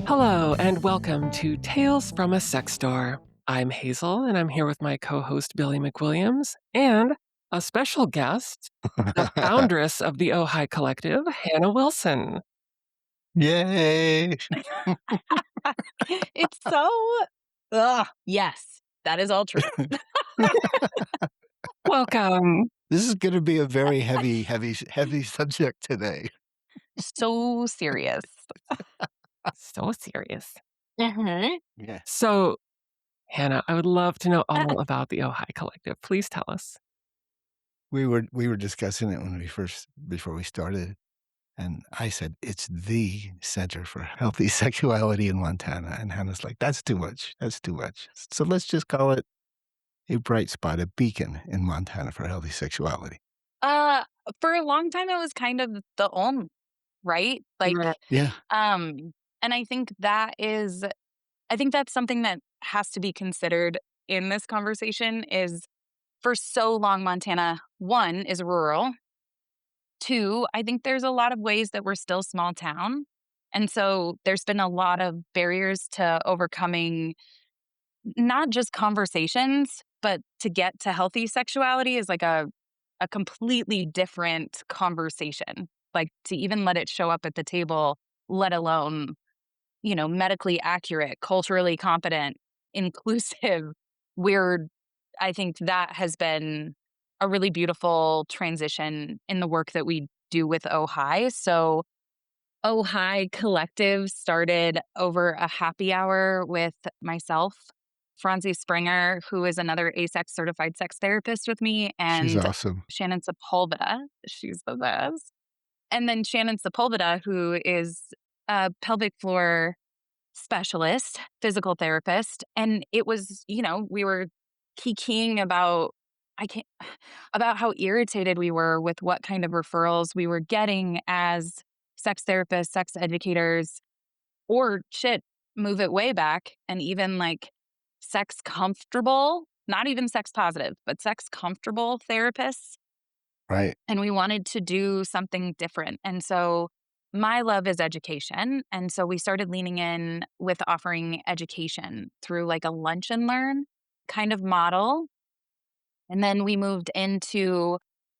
Hello, and welcome to Tales from a Sex Store. I'm Hazel, and I'm here with my co host, Billy McWilliams, and a special guest, the foundress of the Ojai Collective, Hannah Wilson. Yay! It's so, yes, that is all true. Welcome. This is going to be a very heavy subject today. So serious. So serious. Mhm. Yeah, So, Hannah, I would love to know all about the Ojai Collective. Please tell us. we were discussing it when before we started, and I said it's the Center for Healthy Sexuality in Montana, and Hannah's like, "That's too much. That's too much. So let's just call it a bright spot, a beacon in Montana for healthy sexuality." Uh, for a long time, it was kind of the only, right? Yeah. Yeah, Um, and I think that's something that has to be considered in this conversation is for so long, Montana, one, is rural. Two, I think there's a lot of ways that we're still small town. And so there's been a lot of barriers to overcoming not just conversations, but to get to healthy sexuality is like a completely different conversation. Like to even let it show up at the table, let alone, medically accurate, culturally competent, inclusive, weird. I think that has been a really beautiful transition in the work that we do with Ojai. So Ojai Collective started over a happy hour with myself, Franzi Springer, who is another ASEX certified sex therapist with me, she's and awesome. Shannon Sepulveda. She's the best. And then Shannon Sepulveda, who is a pelvic floor specialist, physical therapist. And it was, we were kikiing about I can't about how irritated we were with what kind of referrals we were getting as sex therapists, sex educators, or shit, move it way back and even like sex comfortable, not even sex positive, but sex comfortable therapists. Right, And we wanted to do something different. And so my love is education. And so we started leaning in with offering education through like a lunch and learn kind of model. And then we moved into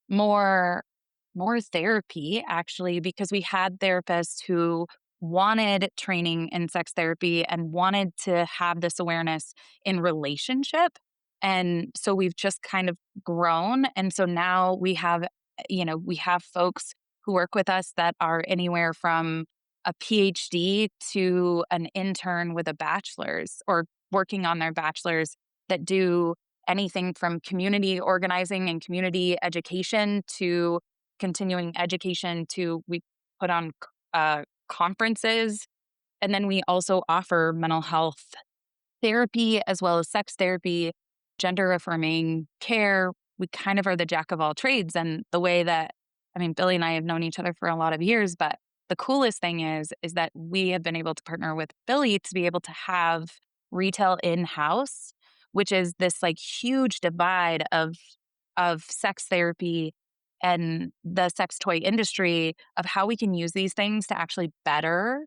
more more therapy actually because we had therapists who wanted training in sex therapy and wanted to have this awareness in relationship. And so we've just kind of grown. And so now we have folks who work with us that are anywhere from a PhD to an intern with a bachelor's or working on their bachelor's that do anything from community organizing and community education to continuing education to we put on conferences. And then we also offer mental health therapy as well as sex therapy, gender affirming care. We kind of are the jack of all trades. And the way that, I mean, Billy and I have known each other for a lot of years, but the coolest thing is that we have been able to partner with Billy to be able to have retail in-house, which is this like huge divide of sex therapy and the sex toy industry of how we can use these things to actually better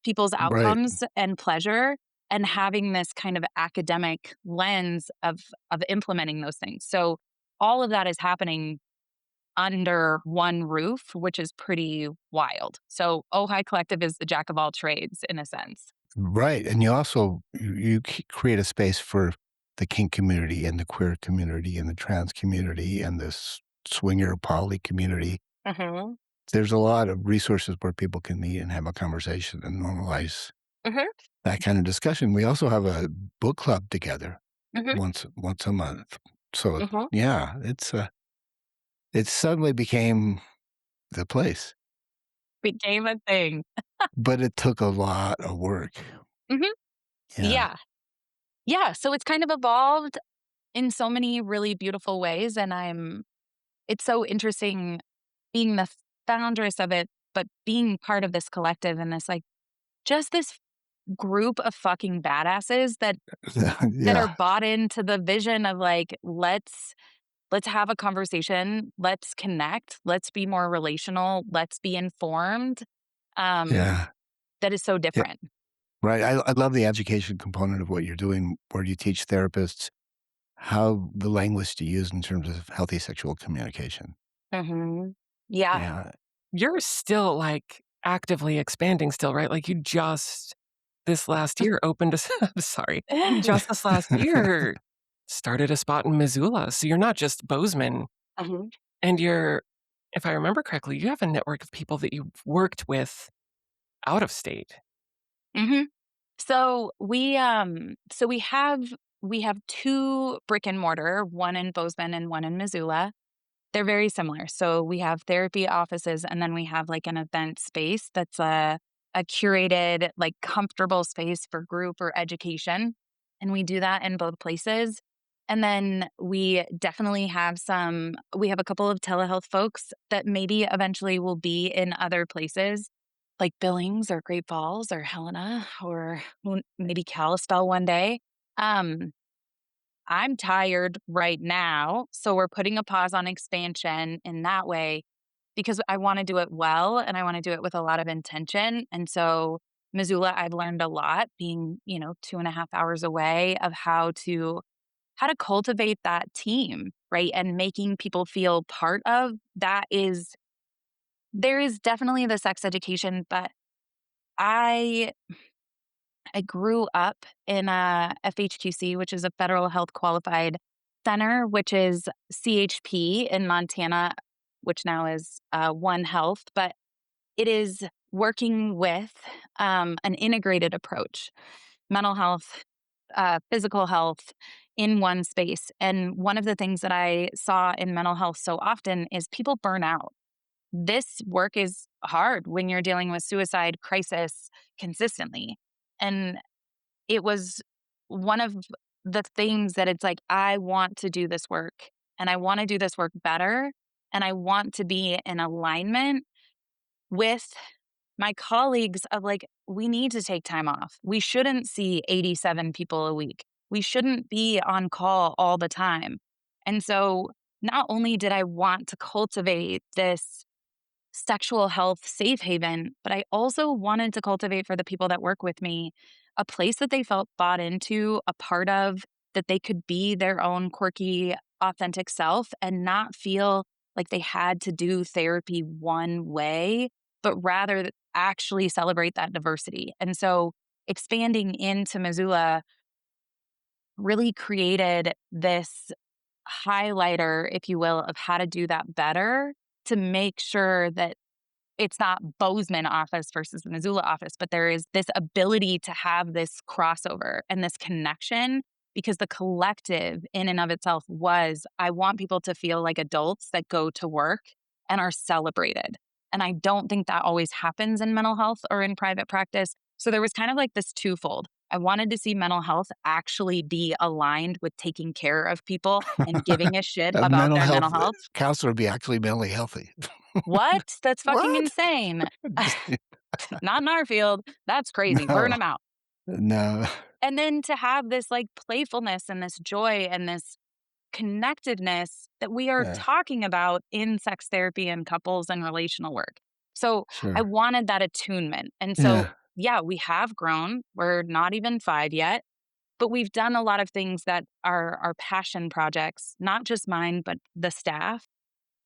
people's right. outcomes and pleasure and having this kind of academic lens of implementing those things. So all of that is happening under one roof, which is pretty wild. So Ojai Collective is the jack of all trades in a sense. Right, and you also create a space for the kink community and the queer community and the trans community and the swinger poly community. Hmm. There's a lot of resources where people can meet and have a conversation and normalize Hmm. that kind of discussion. We also have a book club together Hmm. once a month. So Hmm. yeah, it suddenly became the place, Became a thing. but it took a lot of work. Hmm. Yeah, Yeah. Yeah. So it's kind of evolved in so many really beautiful ways. And it's so interesting being the foundress of it, but being part of this collective and this like just this group of fucking badasses that are yeah, bought into the vision of like let's have a conversation, let's connect, let's be more relational, let's be informed. Um yeah. that is so Yeah. different. Right. I love the education component of what you're doing, where you teach therapists how the language to use in terms of healthy sexual communication. Hmm. Yeah. Yeah. You're still, like, actively expanding still, right? Like, you just this last year opened a I'm sorry. You just this last year started a spot in Missoula, so you're not just Bozeman, Mhm. and you're if I remember correctly, you have a network of people that you've worked with out of state. Hmm. So we have two brick and mortar, one in Bozeman and one in Missoula. They're very similar. So we have therapy offices, and then we have like an event space that's a curated, like comfortable space for group or education. And we do that in both places. And then we have a couple of telehealth folks that maybe eventually will be in other places like Billings or Great Falls or Helena or maybe Kalispell one day. Um, I'm tired right now, so we're putting a pause on expansion in that way because I wanna do it well and I wanna do it with a lot of intention, and so Missoula, I've learned a lot being, 2.5 hours away of how to cultivate that team, right, and making people feel part of that is there is definitely the sex education, but I I grew up in a FHQC, which is a federal health qualified center, which is CHP in Montana, which now is One Health, but it is working with an integrated approach, mental health, physical health in one space. And one of the things that I saw in mental health so often is people burn out. This work is hard when you're dealing with suicide crisis consistently. And it was one of the things that it's like, I want to do this work and I want to do this work better. And I want to be in alignment with my colleagues of like, we need to take time off. We shouldn't see 87 people a week. We shouldn't be on call all the time. And so not only did I want to cultivate this sexual health safe haven, but I also wanted to cultivate for the people that work with me a place that they felt bought into, a part of, that they could be their own quirky, authentic self and not feel like they had to do therapy one way, but rather actually celebrate that diversity. And so expanding into Missoula really created this highlighter, if you will, of how to do that better to make sure that it's not Bozeman office versus the Missoula office, but there is this ability to have this crossover and this connection because the collective in and of itself was I want people to feel like adults that go to work and are celebrated. And I don't think that always happens in mental health or in private practice. So there was kind of like this twofold. I wanted to see mental health actually be aligned with taking care of people and giving a shit A about mental their health mental health. counselor would be actually mentally healthy. What? That's fucking What? insane. Just Not in our field. That's crazy. Burn no, them out. no. And then to have this like playfulness and this joy and this connectedness that we are Yeah, talking about in sex therapy and couples and relational work. So I sure. wanted that attunement. And so, Yeah. yeah, we have grown. We're not even 5 yet, but we've done a lot of things that are our passion projects, not just mine, but the staff.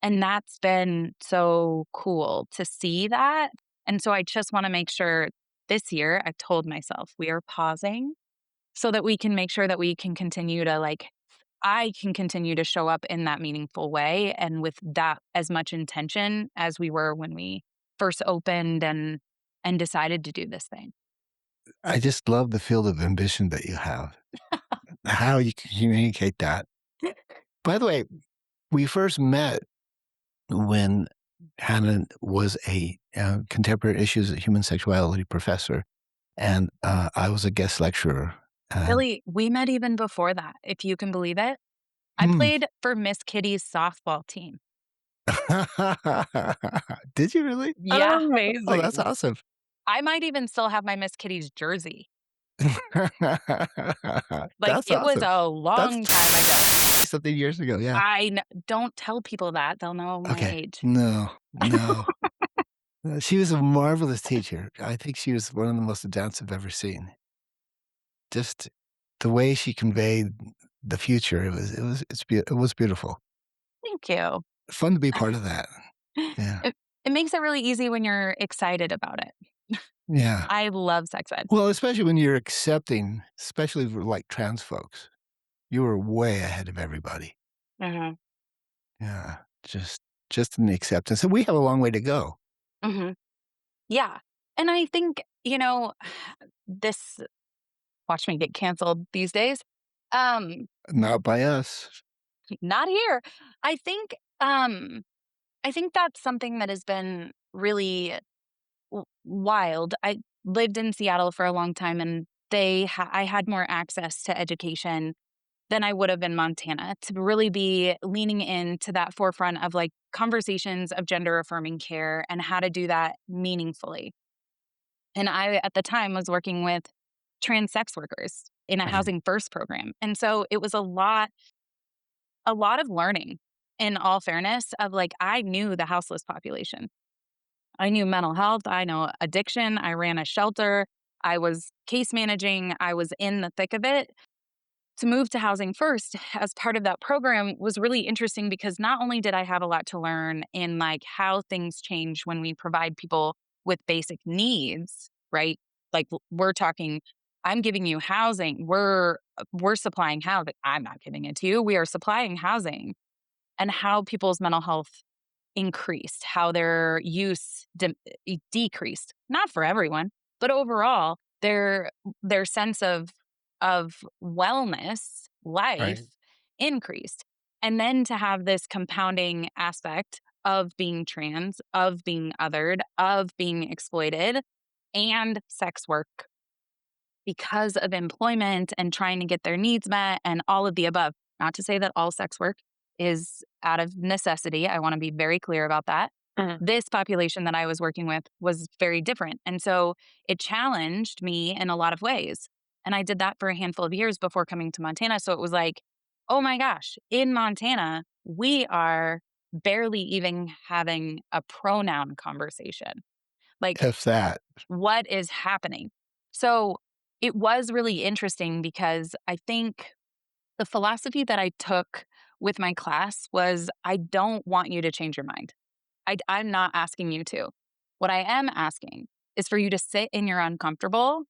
And that's been so cool to see that. And so I just want to make sure this year, I've told myself we are pausing so that we can make sure that we can continue to I can continue to show up in that meaningful way and with that as much intention as we were when we first opened and decided to do this thing. I just love the field of ambition that you have, how you communicate that. By the way, we first met when Hannah was a contemporary issues of human sexuality professor, and I was a guest lecturer. And Billy, we met even before that, if you can believe it. I hmm. played for Miss Kitty's softball team. Did you really? Yeah. Oh, that's Amazing. awesome. I might even still have my Miss Kitty's jersey. Like, That's it was awesome. a That's long time ago. something years ago. Yeah. Don't tell people that, they'll know my Okay. age. No, no. She was a marvelous teacher. I think she was one of the most advanced I've ever seen. Just the way she conveyed the future, it was beautiful. Thank you. Fun to be part of that. Yeah. It makes it really easy when you're excited about it. Yeah. I love sex ed. Well, especially when you're accepting, especially for, like, trans folks. You were way ahead of everybody. Mhm, Yeah. Just in the acceptance, and we have a long way to go. mhm. Yeah, and I think, this watch me get canceled these days. Um, Not by us. Not here. I think, um, I think that's something that has been really wild. I lived in Seattle for a long time, and I had more access to education than I would have in Montana to really be leaning into that forefront of like conversations of gender affirming care and how to do that meaningfully. And I, at the time, was working with trans sex workers in a Mhm. housing first program. And so it was a lot of learning in all fairness of like, I knew the houseless population. I knew mental health. I know addiction. I ran a shelter. I was case managing. I was in the thick of it. To move to Housing First as part of that program was really interesting because not only did I have a lot to learn in like how things change when we provide people with basic needs, right? Like we're talking, I'm giving you housing. We're supplying housing. I'm not giving it to you. We are supplying housing and how people's mental health increased, how their use decreased. Not for everyone, but overall, their sense of wellness, Right. life increased. And then to have this compounding aspect of being trans, of being othered, of being exploited, and sex work because of employment and trying to get their needs met and all of the above. Not to say that all sex work is out of necessity. I want to be very clear about that. Mhm. This population that I was working with was very different. And so it challenged me in a lot of ways. And I did that for a handful of years before coming to Montana. So it was like, oh my gosh, in Montana, we are barely even having a pronoun conversation. Like, If that. what is happening? So it was really interesting because I think the philosophy that I took with my class was I don't want you to change your mind. I'm not asking you to. What I am asking is for you to sit in your uncomfortable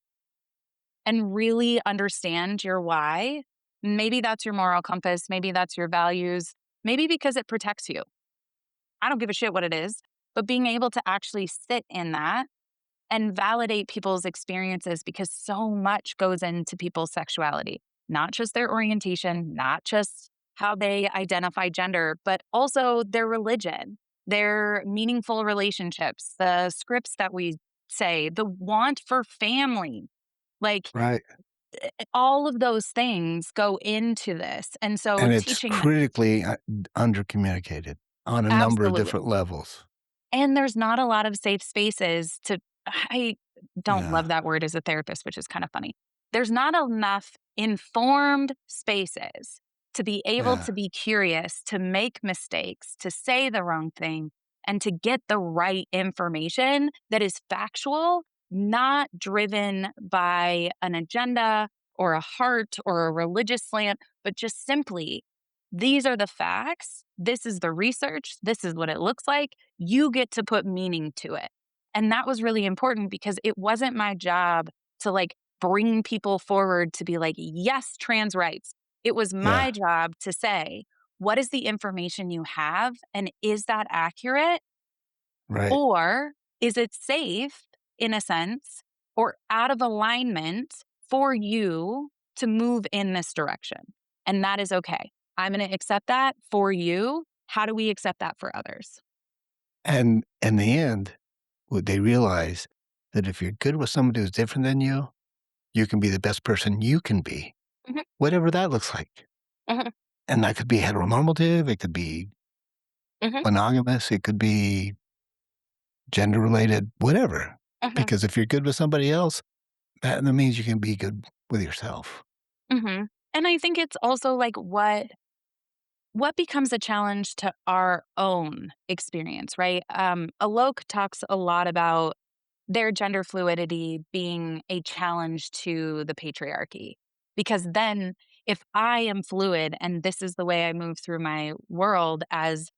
and really understand your why. Maybe that's your moral compass. Maybe that's your values. Maybe because it protects you. I don't give a shit what it is, but being able to actually sit in that and validate people's experiences because so much goes into people's sexuality, not just their orientation, not just how they identify gender, but also their religion, their meaningful relationships, the scripts that we say, the want for family. Like Right. all of those things go into this. And so And it's teaching, critically, undercommunicated on a number of absolutely. different levels. And there's not a lot of safe spaces to I don't Yeah. love that word as a therapist, which is kind of funny. There's not enough informed spaces to be able Yeah. to be curious, to make mistakes, to say the wrong thing, and to get the right information that is factual, not driven by an agenda or a heart or a religious slant, but just simply these are the facts. This is the research. This is what it looks like. You get to put meaning to it. And that was really important because it wasn't my job to like bring people forward to be like, yes, trans rights. It was my Yeah. job to say, what is the information you have? And is that accurate? Right. Or is it safe in a sense or out of alignment for you to move in this direction? And that is okay. I'm going to accept that for you. How do we accept that for others? And in the end, would they realize that if you're good with somebody who's different than you can be the best person you can be, Mhm, whatever that looks like. mhm, And that could be heteronormative, it could be mhm, monogamous, it could be gender related, whatever. mhm, Because if you're good with somebody else, that means you can be good with yourself. mhm. And I think it's also like what what becomes a challenge to our own experience, right? Alok talks a lot about their gender fluidity being a challenge to the patriarchy. Because then, if I am fluid and this is the way I move through my world as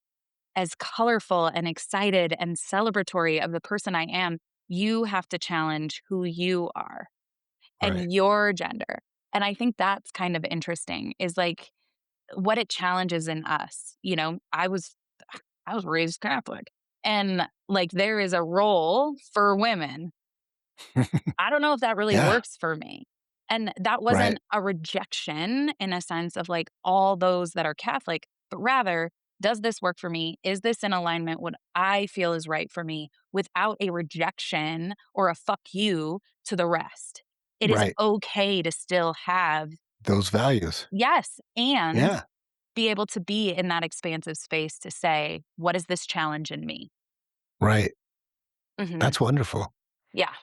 colorful and excited and celebratory of the person I am, you have to challenge who you are Right. and your gender. And I think that's kind of interesting is like what it challenges in us. I was raised Catholic and like there is a role for women. I don't know if that really Yeah. works for me. And that Right. wasn't a rejection in a sense of like all those that are Catholic, but rather, does this work for me? Is this in alignment what I feel is right for me without a rejection or a fuck you to the rest? It is Right. okay to still have, Those values. yes, and Yeah. be able to be in that expansive space to say, what is this challenge in me? Right. Hmm. That's wonderful. Yeah.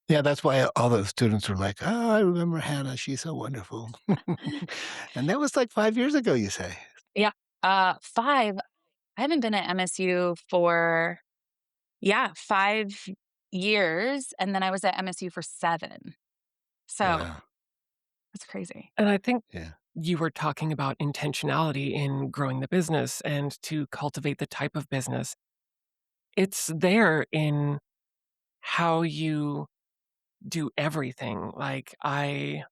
Yeah, that's why all the students were like, "Oh, I remember Hannah. She's so wonderful." And that was like 5 years ago, you say? Yeah. Five. I haven't been at MSU for, yeah, 5 years. And then I was at MSU for 7. So Yeah. it's crazy. And I think Yeah. you were talking about intentionality in growing the business and to cultivate the type of business. It's there in how you do everything. Like I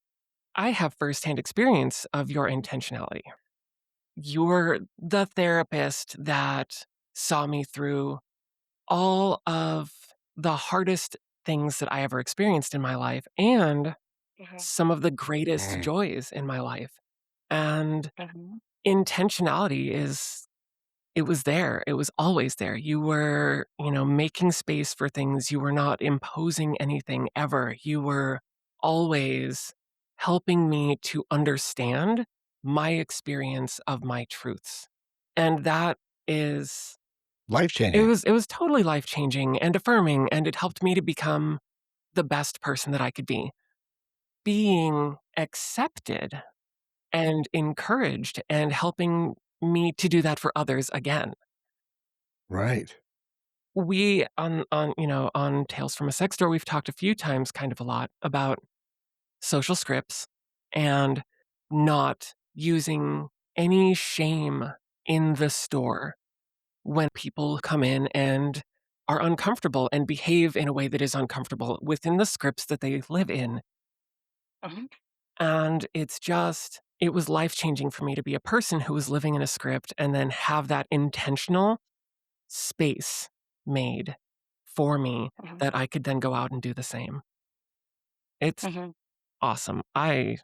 have firsthand experience of your intentionality. You're the therapist that saw me through all of the hardest things that I ever experienced in my life and Mhm, some of the greatest Mm. joys in my life. And mhm, intentionality is it was there. It was always there. You were, making space for things. You were not imposing anything ever. You were always helping me to understand my experience of my truths. And that is Life-changing. it was totally life-changing and affirming, and it helped me to become the best person that I could be. Being accepted and encouraged and helping me to do that for others again. Right. We on Tales from a Sex Store, we've talked a few times kind of a lot about social scripts and not using any shame in the store when people come in and are uncomfortable and behave in a way that is uncomfortable within the scripts that they live in. mhm, And it was life changing for me to be a person who was living in a script and then have that intentional space made for me mhm, that I could then go out and do the same. It's mhm, awesome. I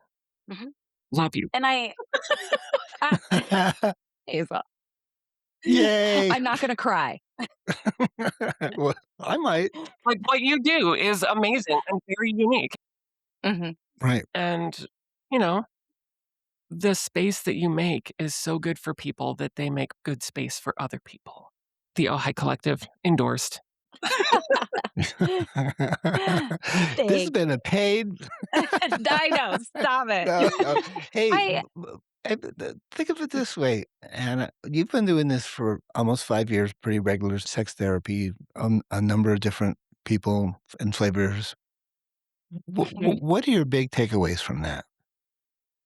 mhm. love you. And I Hazel, Yay! I'm not gonna cry. Well, I might. Like what you do is amazing and very unique. Mhm, Right. And, you know, the space that you make is so good for people that they make good space for other people. The Ojai Collective endorsed. This has thanks. been a paid I know, stop it. no, no. Hey, I think of it this way, Anna. You've been doing this for almost 5 years, pretty regular sex therapy, a number of different people and flavors. Mhm. What are your big takeaways from that?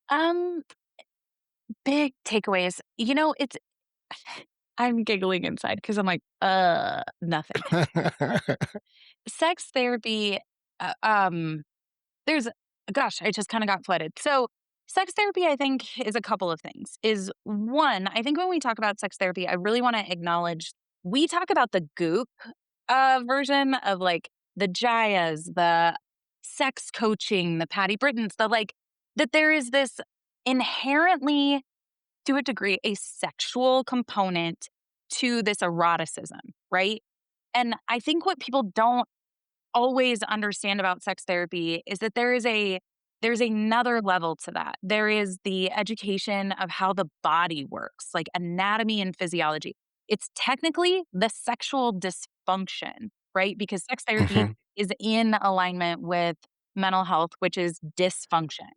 Um, big takeaways. It's I'm giggling inside because 'cause I'm like, nothing." Sex therapy, uh, um, there's gosh, I just kinda got flooded. So, sex therapy, I think, is a couple of things. Is one, I think when we talk about sex therapy, I really wanna acknowledge we talk about the goop, version of, like, the Jayas, the sex coaching, the Patty Brittons, that there is this inherently, to a degree, a sexual component to this eroticism, right? And I think what people don't always understand about sex therapy is that there's another level to that. There is the education of how the body works, like anatomy and physiology. It's technically the sexual dysfunction, right? Because sex therapy Mhm. is in alignment with mental health, which is dysfunction.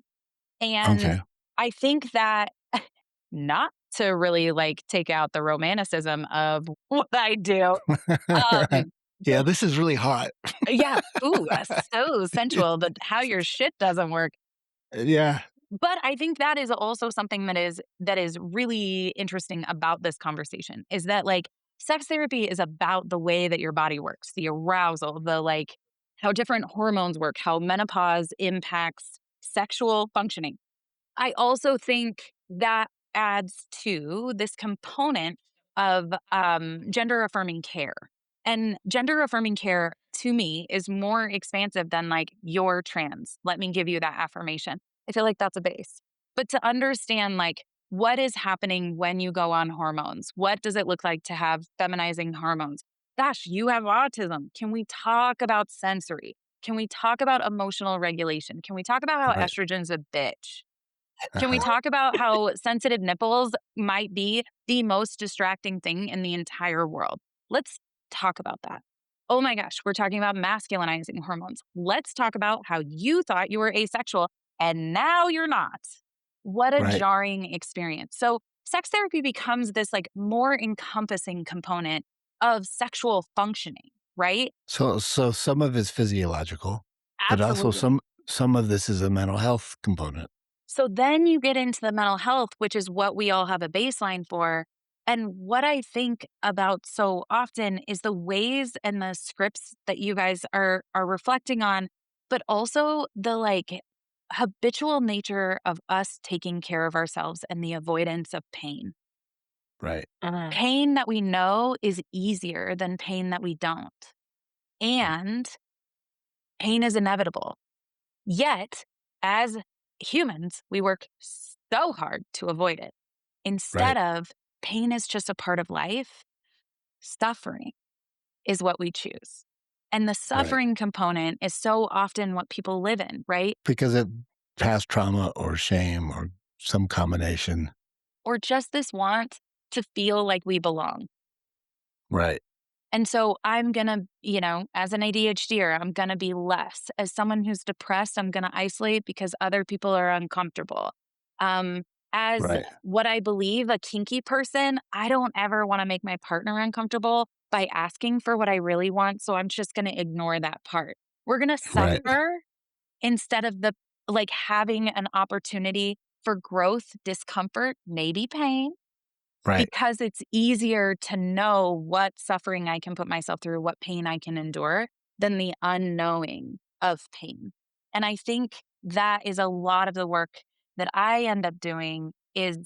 And Okay. I think that not to really like take out the romanticism of what I do. Um, Yeah, this is really hot. yeah, ooh, so sensual, but how your shit doesn't work. Yeah, But I think that is also something that is really interesting about this conversation is that like sex therapy is about the way that your body works, the arousal, the like how different hormones work, how menopause impacts sexual functioning. I also think that adds to this component of gender affirming care. And gender affirming care to me is more expansive than like you're trans. Let me give you that affirmation. I feel like that's a base. But to understand like what is happening when you go on hormones, what does it look like to have feminizing hormones? Gosh, you have autism. Can we talk about sensory? Can we talk about emotional regulation? Can we talk about how right. estrogen's a bitch? Can we Uh-huh. talk about how sensitive nipples might be the most distracting thing in the entire world? Let's talk about that. Oh my gosh, we're talking about masculinizing hormones. Let's talk about how you thought you were asexual and now you're not. What a Right. jarring experience. So, sex therapy becomes this like more encompassing component of sexual functioning, right? So some of it's physiological, but also Absolutely. some of this is a mental health component. So then you get into the mental health, which is what we all have a baseline for. And what I think about so often is the ways and the scripts that you guys are reflecting on, but also the like habitual nature of us taking care of ourselves and the avoidance of pain. Right. Pain that we know is easier than pain that we don't. And pain is inevitable. Yet, as humans, we work so hard to avoid it. Instead Right. of pain is just a part of life, suffering is what we choose. And the Right. suffering component is so often what people live in, right? Because of past trauma or shame or some combination. Or just this want to feel like we belong. Right. And so I'm going to, as an ADHDer, I'm going to be less. As someone who's depressed, I'm going to isolate because other people are uncomfortable. Um, as Right. what I believe, a kinky person, I don't ever want to make my partner uncomfortable by asking for what I really want. So I'm just going to ignore that part. We're going to Right. suffer instead of the like having an opportunity for growth, discomfort, maybe pain Right. because it's easier to know what suffering I can put myself through, what pain I can endure than the unknowing of pain. And I think that is a lot of the work that I end up doing is,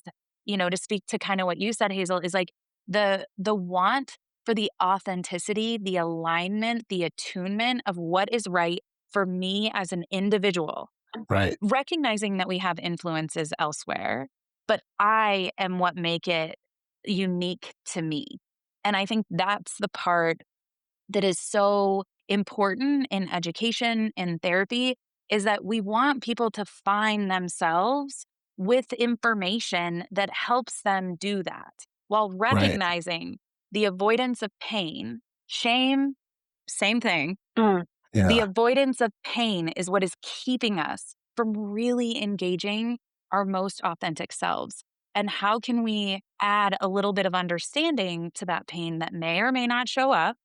to speak to kind of what you said, Hazel, is like the want for the authenticity, the alignment, the attunement of what is right for me as an individual, Right. recognizing that we have influences elsewhere, but I am what make it unique to me. And I think that's the part that is so important in education and therapy is that we want people to find themselves with information that helps them do that while Right. recognizing the avoidance of pain, shame, same thing. The Yeah. avoidance of pain is what is keeping us from really engaging our most authentic selves. And how can we add a little bit of understanding to that pain that may or may not show up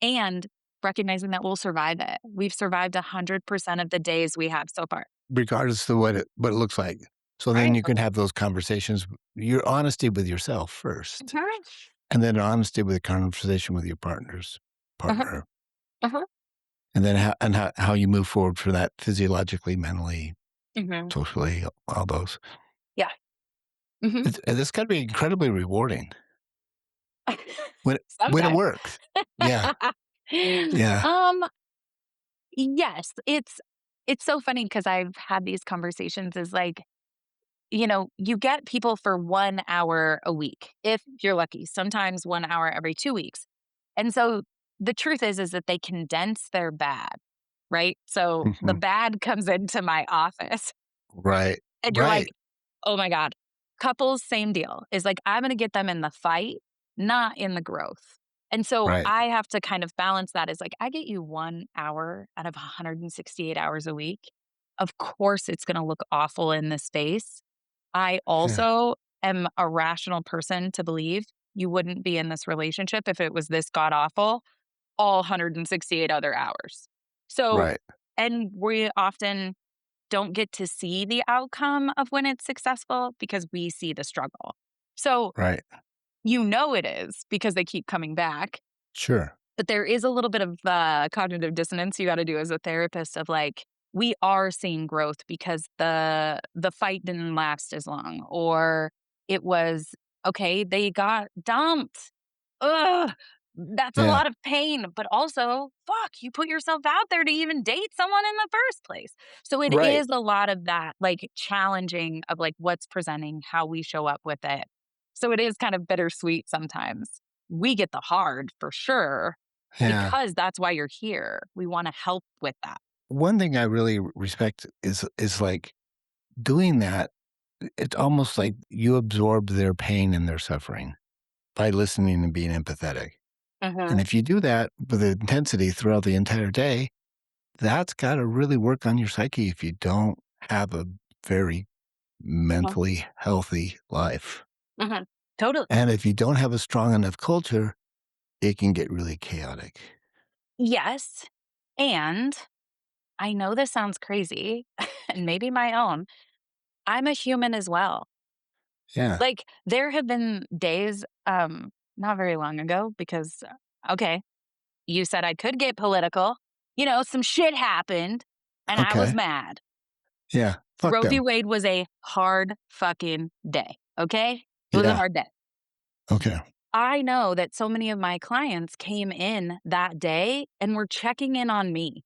and recognizing that we'll survive it? We've survived 100% of the days we have so far. Regardless of what it looks like. So then Right. you can have those conversations, your honesty with yourself first, Mhm. and then honesty with the conversation with your Uh-huh. partner, Uh-huh. and then how you move forward for that physiologically, mentally, Mhm. socially, all those. Yeah. Mhm. It's gotta be incredibly rewarding when it Sometimes. works. Yeah, yeah. um, yes, it's so funny because I've had these conversations is like, you get people for 1 hour a week, if you're lucky, sometimes 1 hour every 2 weeks. And so the truth is that they condense their bad, right? So the Mhm. bad comes into my office Right, and you're like, right, oh my God. Couples, same deal. Is like, I'm going to get them in the fight, not in the growth. And so right. I have to kind of balance that as like, I get you 1 hour out of 168 hours a week. Of course, it's going to look awful in this space. I Yeah. also am a rational person to believe you wouldn't be in this relationship if it was this god awful all 168 other hours. So, Right. and we often don't get to see the outcome of when it's successful because we see the struggle. So, Right. it is because they keep coming back. Sure. But there is a little bit of cognitive dissonance you got to do as a therapist of like, we are seeing growth because the fight didn't last as long, or it was okay, they got dumped. Ugh, that's a Yeah. lot of pain, but also, fuck, you put yourself out there to even date someone in the first place. So it Right. is a lot of that, like challenging of like what's presenting, how we show up with it. So it is kind of bittersweet sometimes. We get the hard for sure, Yeah. because that's why you're here. We wanna help with that. One thing I really respect is like doing that. It's almost like you absorb their pain and their suffering by listening and being empathetic. And Mhm. if you do that with intensity throughout the entire day, that's got to really work on your psyche if you don't have a very Mhm. mentally healthy life. Mhm. Totally. And if you don't have a strong enough culture, it can get really chaotic. Yes, and I know this sounds crazy, and maybe my own. I'm a human as well. Yeah. Like, there have been days, not very long ago because, okay, you said I could get political. Some shit happened, and I was Okay. mad. Yeah. Fuck Roe v. them. Wade was a hard fucking day, okay? It was a Yeah. hard day. Okay. I know that so many of my clients came in that day and were checking in on me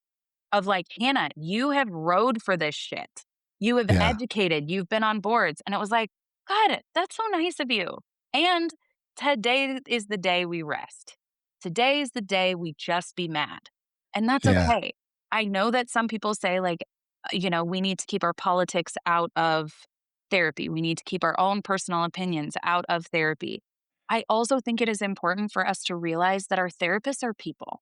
of like, Hannah, you have rode for this shit. You have Yeah. educated, you've been on boards. And it was like, God, that's so nice of you. And today is the day we rest. Today is the day we just be mad. And that's Yeah. okay. I know that some people say, like, we need to keep our politics out of therapy. We need to keep our own personal opinions out of therapy. I also think it is important for us to realize that our therapists are people.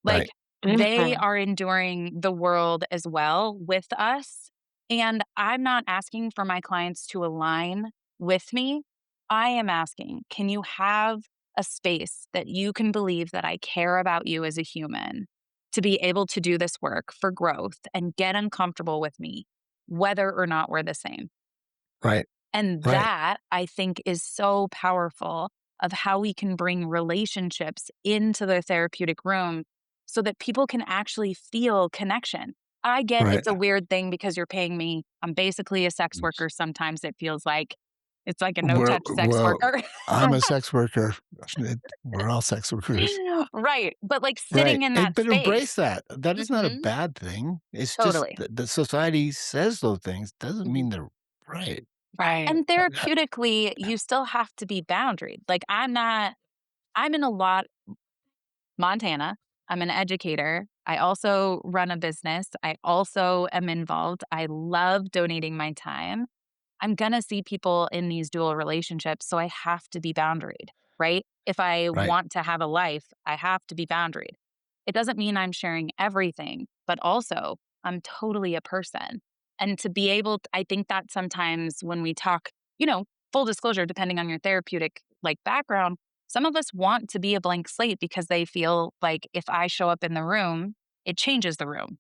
Like, Right. they Mhm. are enduring the world as well with us, and I'm not asking for my clients to align with me. I am asking, can you have a space that you can believe that I care about you as a human to be able to do this work for growth and get uncomfortable with me, whether or not we're the same? Right. And Right. that I think is so powerful of how we can bring relationships into the therapeutic room so that people can actually feel connection. I get Right. it's a weird thing because you're paying me. I'm basically a sex worker. Sometimes it feels like it's like a no Well, touch sex well, worker. I'm a sex worker. We're all sex workers. Right. But like Right. sitting in that But embrace space. that. That is not a Hmm. bad thing. It's just Totally. that the society says those things doesn't Mhm. mean they're right. Right. And therapeutically, you still have to be boundaried. Like I'm in a lot Montana. I'm an educator. I also run a business. I also am involved. I love donating my time. I'm going to see people in these dual relationships. So I have to be boundaried, right? If I Right. want to have a life, I have to be boundaried. It doesn't mean I'm sharing everything, but also I'm totally a person. And to be able, I think that sometimes when we talk, full disclosure, depending on your therapeutic like background, some of us want to be a blank slate because they feel like if I show up in the room, it changes the room.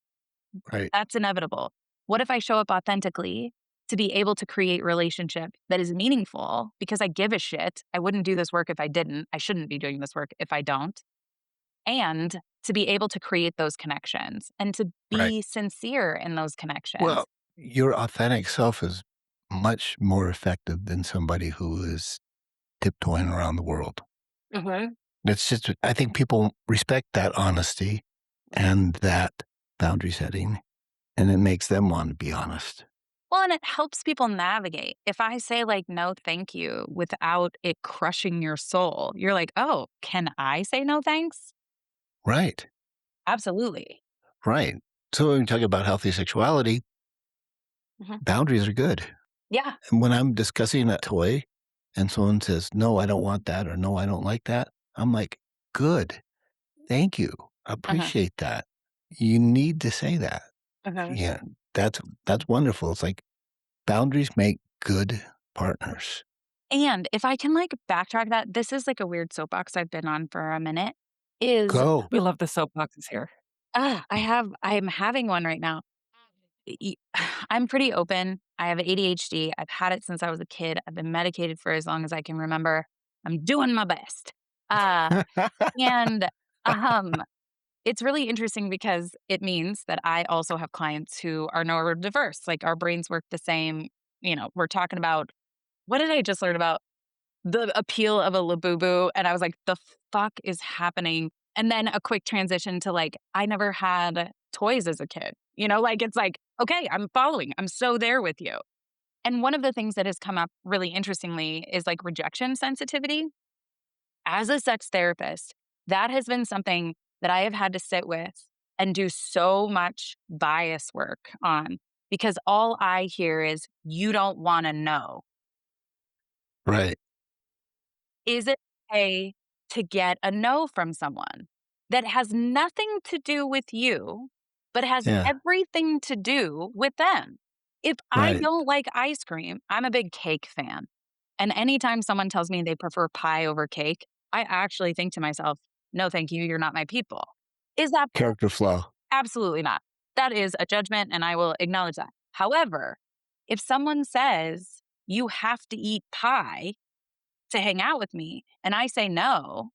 Right. That's inevitable. What if I show up authentically to be able to create relationship that is meaningful because I give a shit. I wouldn't do this work if I didn't. I shouldn't be doing this work if I don't. And to be able to create those connections and to Right. be sincere in those connections. Well, your authentic self is much more effective than somebody who is tiptoeing around the world. Mhm. It's just, I think people respect that honesty and that boundary setting, and it makes them want to be honest. Well, and it helps people navigate. If I say, like, no, thank you, without it crushing your soul, you're like, oh, can I say no thanks? Right. Absolutely. Right. So when we talk about healthy sexuality, Mhm. boundaries are good. Yeah. And when I'm discussing a toy and someone says, no, I don't want that, or no, I don't like that, I'm like, good. Thank you. Uh-huh. Appreciate that. You need to say that. Uh-huh. Yeah. That's wonderful. It's like boundaries make good partners. And if I can like backtrack that, this is like a weird soapbox I've been on for a minute. Is Go. We love the soapboxes here. I'm having one right now. y- I'm pretty open. I have ADHD. I've had it since I was a kid. I've been medicated for as long as I can remember. I'm doing my best. Uh, and um, it's really interesting because it means that I also have clients who are neurodiverse. Like our brains work the same. We're talking about what did I just learn about the appeal of a labubu? And I was like, the fuck is happening? And then a quick transition to like, I never had toys as a kid. Like it's like, okay, I'm following. I'm so there with you. And one of the things that has come up really interestingly is like rejection sensitivity. As a sex therapist, that has been something that I have had to sit with and do so much bias work on because all I hear is, you don't want to know. Right. Is it okay to get a no from someone that has nothing to do with you, but has Yeah. everything to do with them? If I Right. don't like ice cream, I'm a big cake fan. And anytime someone tells me they prefer pie over cake, I actually think to myself, no, thank you. You're not my people. Is that Character flow. absolutely not? That is a judgment, and I will acknowledge that. However, if someone says you have to eat pie to hang out with me and I say no,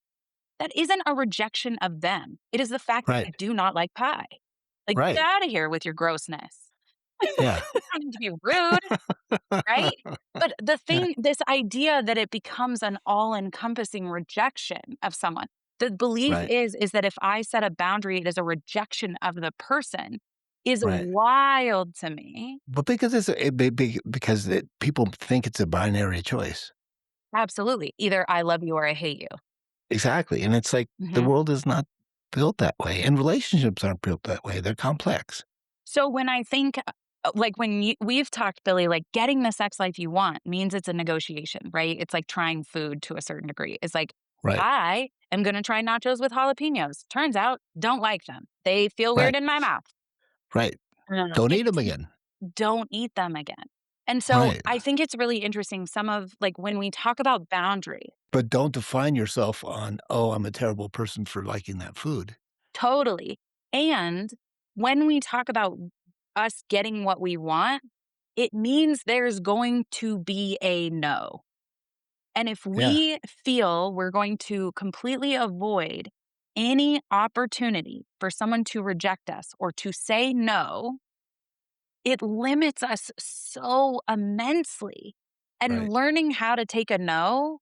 that isn't a rejection of them. It is the fact that I Right. do not like pie. Like, get Right. out of here with your grossness. Yeah. I don't mean to be rude, right? But Yeah. this idea that it becomes an all encompassing rejection of someone, the belief Right. is that if I set a boundary, it is a rejection of the person is Right. wild to me. But because because people think it's a binary choice. Absolutely. Either I love you or I hate you. Exactly. And it's like the Mhm. world is not built that way, and relationships aren't built that way. They're complex. So when I think, like we've talked, Billy, like getting the sex life you want means it's a negotiation, right? It's like trying food to a certain degree. It's like, Right. I am going to try nachos with jalapenos. Turns out, don't like them. They feel weird Right. in my mouth. Right. Don't eat them It's again. don't eat them again. And so Right. I think it's really interesting. Some of like when we talk about boundary, But don't define yourself on, "Oh, I'm a terrible person for liking that food." totally. And when we talk about us getting what we want, it means there's going to be a no. And if Yeah. we feel we're going to completely avoid any opportunity for someone to reject us or to say no, it limits us so immensely. And Right. learning how to take a no,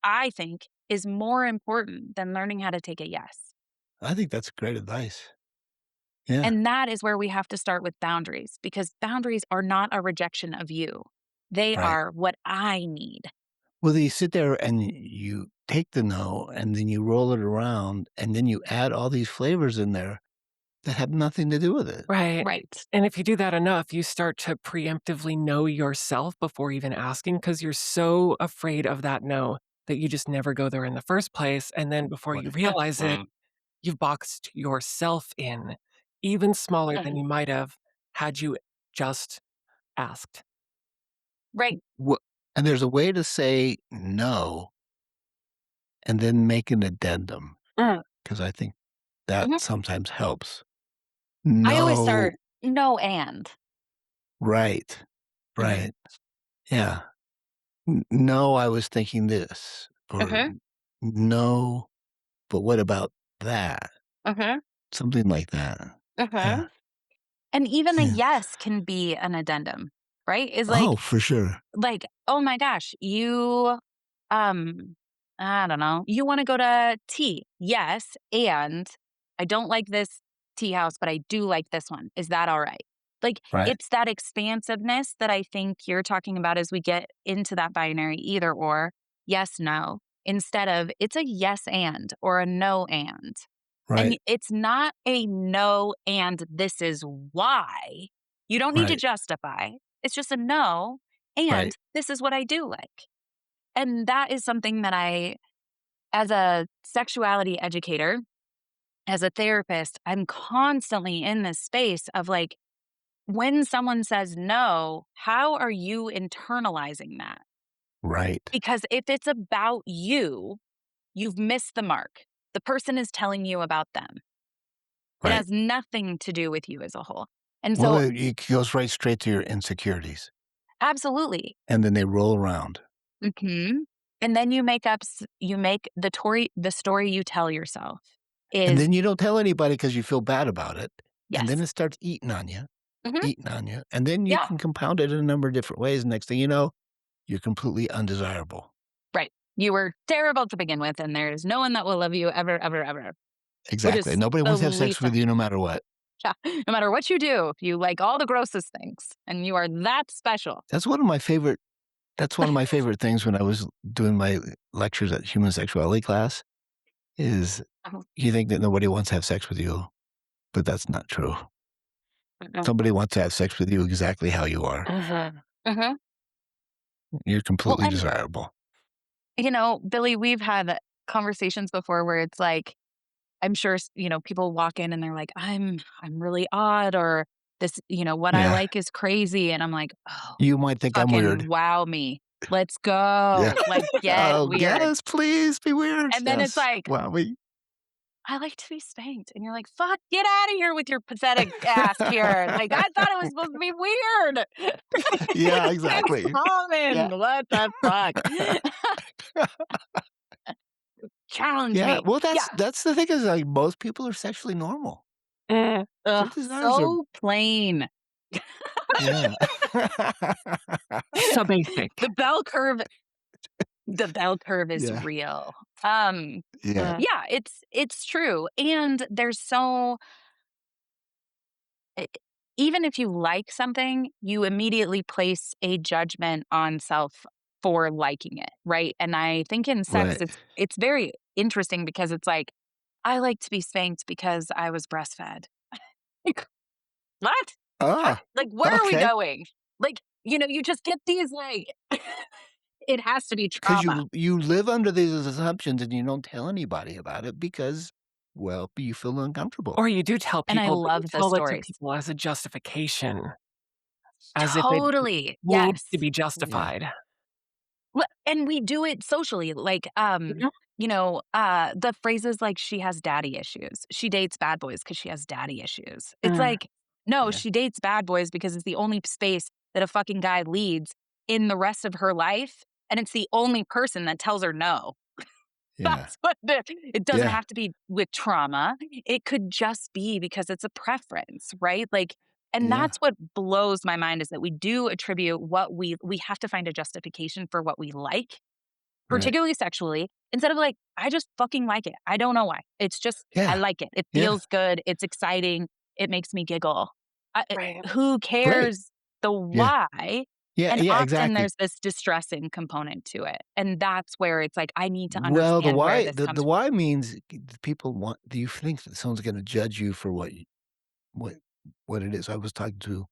I think, is more important than learning how to take a yes. I think that's great advice. Yeah. And that is where we have to start with boundaries because boundaries are not a rejection of you. They Right. are what I need. Well, you sit there and you take the no, and then you roll it around, and then you add all these flavors in there that have nothing to do with it. Right. Right. And if you do that enough, you start to preemptively know yourself before even asking because you're so afraid of that no that you just never go there in the first place. And then before you Right. realize it, you've boxed yourself in even smaller than Mhm. you might have had you just asked. Right. Wha And there's a way to say no and then make an addendum, Mm. because I think that Mhm. sometimes helps. I always No. start no and. Right. Mhm. Right. Yeah. No, I was thinking this, or Mhm. no, but what about that? Mhm. Something like that. Yeah. Mhm. And even a Yeah. yes can be an addendum, right? Is Oh, for sure. oh my gosh, you um I don't know, you want to go to tea. Yes, and I don't like this tea house, but I do like this one. Is that all right? Like Right. it's that expansiveness that I think you're talking about as we get into that binary either or, yes, no, instead of it's a yes and or a no and. And Right. it's not a no and this is why. You don't need to Right. justify. It's just a no and Right. this is what I do like. And that is something that as a sexuality educator, as a therapist, I'm constantly in this space of like, when someone says no, how are you internalizing that? Right. Because if it's about you, you've missed the mark. The person is telling you about them. It Right. has nothing to do with you as a whole. And Well, so, it goes right straight to your insecurities, absolutely. and then they roll around. Mhm. And then you make the story you tell yourself And is then you don't tell anybody because you feel bad about it, and then yes. it starts Mhm. eating on you, and then you Yeah. can compound it in a number of different ways. Next thing you know, you're completely undesirable. Right. You were terrible to begin with, and there's no one that will love you ever, ever, ever, which Exactly. is Nobody the wants to have sex least with you no matter what. yeah. No matter what you do, you like all the grossest things, and you are that special. That's one of my favorite that's one of my favorite things when I was doing my lectures at human sexuality class is Uh-huh. you think that nobody wants to have sex with you, but that's not true. Mhm. Somebody wants to have sex with you exactly how you are. Mhm. Mhm. You're Well, completely and desirable. Billy, we've had conversations before where it's like, I'm sure, people walk in and they're like, I'm really odd, or this, what I Yeah. like is crazy. And I'm like, oh, You might think I'm fucking weird. wow me. Let's Yeah. go. Like, get Oh, weird. yes, please be weird. And then it's Yes. like, Wow. I like to be spanked. And you're like, fuck, get out of here with your pathetic ass here. Like, I thought it was supposed to be weird. Yeah, It's exactly. Yeah. common. What the fuck? Challenge Yeah. me. Well, Yeah. that's the thing is like most people are sexually normal. Mm. Their Ugh, desires are so plain. yeah. So basic. The bell curve the bell curve is Yeah. real. Um, Yeah. Mm. yeah, it's true. And there's so e even if you like something, you immediately place a judgment on self for liking it, right? And I think in sex, Right. it's very interesting because it's like, I like to be spanked because I was breastfed. Like, what? How Ah, like, where are we okay. going? Like, you just get these, like it has to be Because trauma. you live under these assumptions and you don't tell anybody about it because, well, you feel uncomfortable. Or you do tell And I people, but you love the tell it to stories. people as a justification, as if it Totally, needs to yes. be Yeah. justified. Well, and we do it socially, like, Mhm. the phrases like, "She has daddy issues. She dates bad boys because she has daddy issues." It's Mm. like, no, Yeah. she dates bad boys because it's the only space that a fucking guy leads in the rest of her life, and it's the only person that tells her no. Yeah. That's what it doesn't Yeah. have to be with trauma. It could just be because it's a preference, right? Like, and Yeah. that's what blows my mind is that we do attribute what we have to find a justification for what we like, Right. particularly sexually, instead of like, I just fucking like it. I don't know why. It's just, I Yeah. like it. It Yeah. feels good. It's exciting. It makes me giggle. Right. Who Right. cares the Yeah. why? Yeah. And Yeah. often Exactly. there's this distressing component to it. And that's where it's like, I need to Well, understand where this the comes from. why means people want. Do you think that someone's going to judge you for what what it is? I was talking to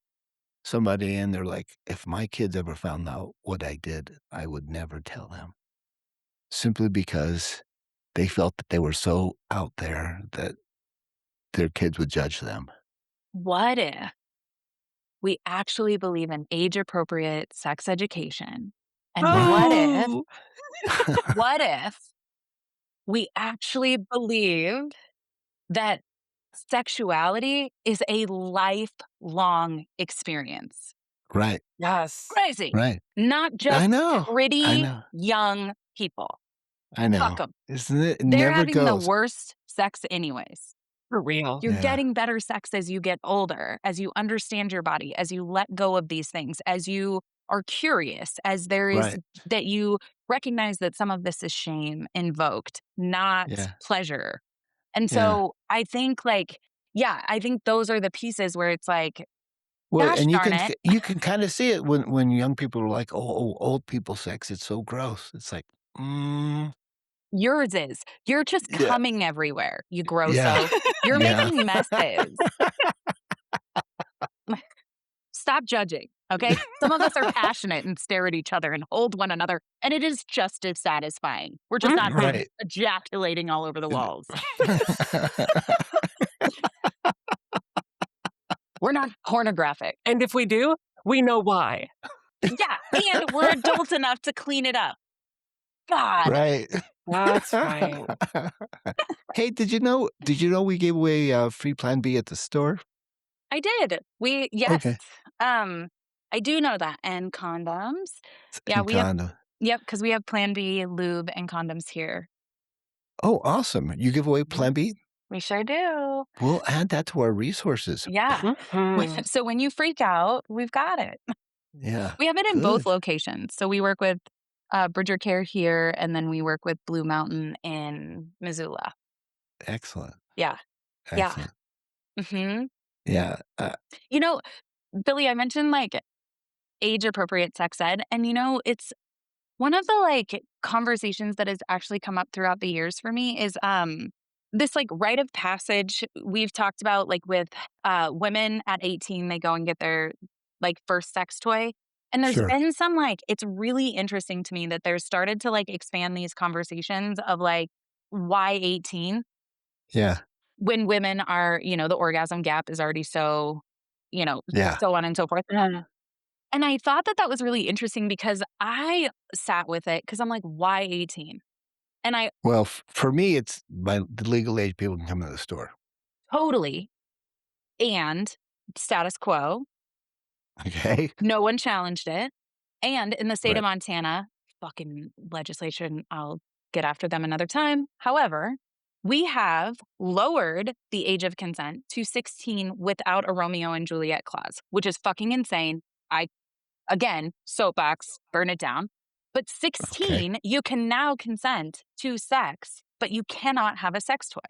somebody, and they're like, "If my kids ever found out what I did, I would never tell them." Simply because they felt that they were so out there that their kids would judge them. What if we actually believe in age appropriate sex education? And Oh! what if we actually believed that sexuality is a lifelong experience? Right, Yes. Crazy. right. Not I just know, I pretty know, young people. I Fuck know. them. Isn't it? It They're never having the goes. worst sex anyways. For real. You're Yeah, getting better sex as you get older, as you understand your body, as you let go of these things, as you are curious, as there is right. that you recognize that some of this is shame invoked, not Yeah, pleasure. And yeah. so I think, like, yeah, I think those are the pieces where it's like, Well, gosh and darn it, you can kinda see it when young people are like, "Oh, old people sex, it's so gross." It's like, "Mm, yours is. You're just yeah, coming everywhere, you yeah, grosso. You're yeah, making messes. Stop judging, okay? Some of us are passionate and stare at each other and hold one another, and it is just as satisfying. We're just not Mhm. right." ejaculating all over the walls. We're not pornographic. And if we do, we know why. Yeah, and we're adults enough to clean it up. God, Right. That's right. Hey, did you know we gave away, free Plan B at the store? I did. Yes. Okay. Um, I do know that, and condoms. Yeah, And we have condom. yep, because we have Plan B, lube, and condoms here. Oh, awesome. You give away Mhm. Plan B? We sure do. We'll add that to our resources. Yeah. Mhm. So when you freak out, we've got it. Yeah. We have it in both Good. locations. So we work with, Bridger Care here, and then we work with Blue Mountain in Missoula. Excellent. Yeah. Yeah. Excellent. Mhm. Yeah. You know, Billy, I mentioned, like, age appropriate sex ed, and, it's one of the, like, conversations that has actually come up throughout the years for me is, this, like, rite of passage we've talked about, like, with, women at 18, they go and get their, like, first sex toy, and there's Sure. been some, like it's really interesting to me that there's started to, like, expand these conversations of, like, why 18 Yeah. when women are the orgasm gap is already so, you know, Yeah. so on and so forth. And I thought that that was really interesting because I sat with it because 'cause I'm like, "Why 18?" And I Well, for me, it's by the legal age people can come to the store. totally and status quo, Okay? no one challenged it, and in the state of Right. Montana, fucking legislation, I'll get after them another time. However, we have lowered the age of consent to 16 without a Romeo and Juliet clause, which is fucking insane. I Again, soapbox, burn it down. But Okay. 16, you can now consent to sex, but you cannot have a sex toy.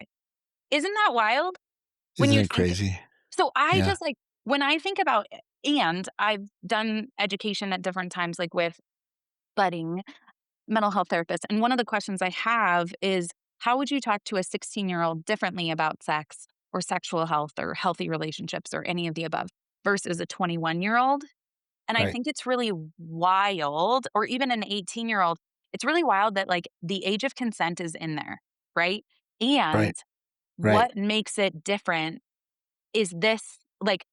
Isn't that wild? When Isn't you it think crazy? so I Yeah. just like when I think about and I've done education at different times like with budding mental health therapists and one of the questions I have is how would you talk to a 16-year-old differently about sex or sexual health or healthy relationships or any of the above versus a 21-year-old? And I Right. think it's really wild, or even an 18-year-old, it's really wild that like the age of consent is in there, right? And Right. Right. what makes it different is this like,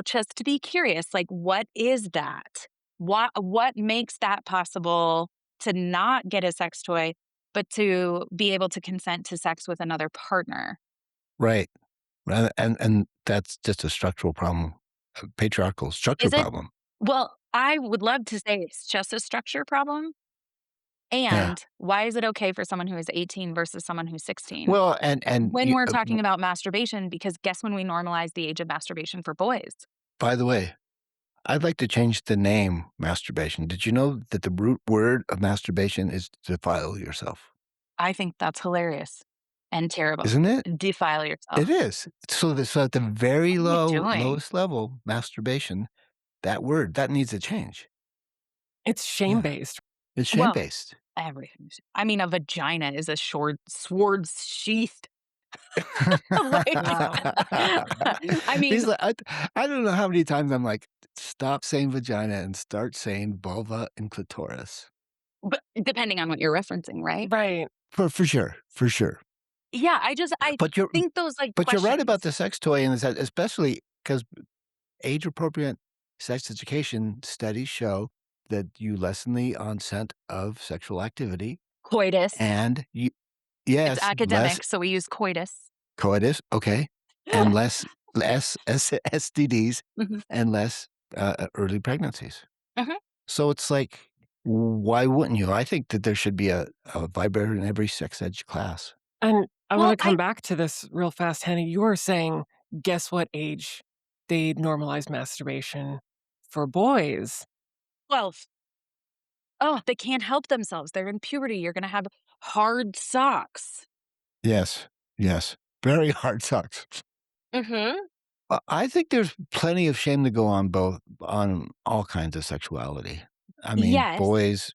just to be curious, like what is that? What makes that possible to not get a sex toy, but to be able to consent to sex with another partner? Right. And that's just a structural problem, a patriarchal structure Is it problem. well, I would love to say it's just a structure problem. Yeah. And why is it okay for someone who is 18 versus someone who's 16? Well, and When you we're talking about masturbation, because guess when we normalize the age of masturbation for boys? by the way, I'd like to change the name masturbation. Did you know that the root word of masturbation is to defile yourself? I think that's hilarious and terrible. Isn't it? Defile It yourself. is. So at the very What are you doing? lowest level, masturbation, that word, that needs a change. It's Yeah. shame-based. It's Well, shame-based. everything. I mean, a vagina is a sword sheathed. Like, Yeah. I mean, He's like, I don't know how many times I'm like, stop saying vagina and start saying vulva and clitoris. but depending on what you're referencing, right? Right. For sure, for sure. Yeah, I But you're think those like but you're right about questions. the sex toy, and that especially because age appropriate sex education studies show that you lessen the onset of sexual activity, Coitus. and you It's yes, less academic, so we use coitus. coitus, okay, and less STDs Mhm, and less early pregnancies. mhm. So it's like, why wouldn't you? I think that there should be a vibrator in every sex ed class. And I Well, wanna come back to this real fast, Henny. You were saying, guess what age they normalize masturbation for boys? 12. Oh, they can't help themselves. They're in puberty. You're gonna have hard socks. Yes, yes, very hard sucks. Mhm. I think there's plenty of shame to go on on all kinds of sexuality. I mean, Yes, boys,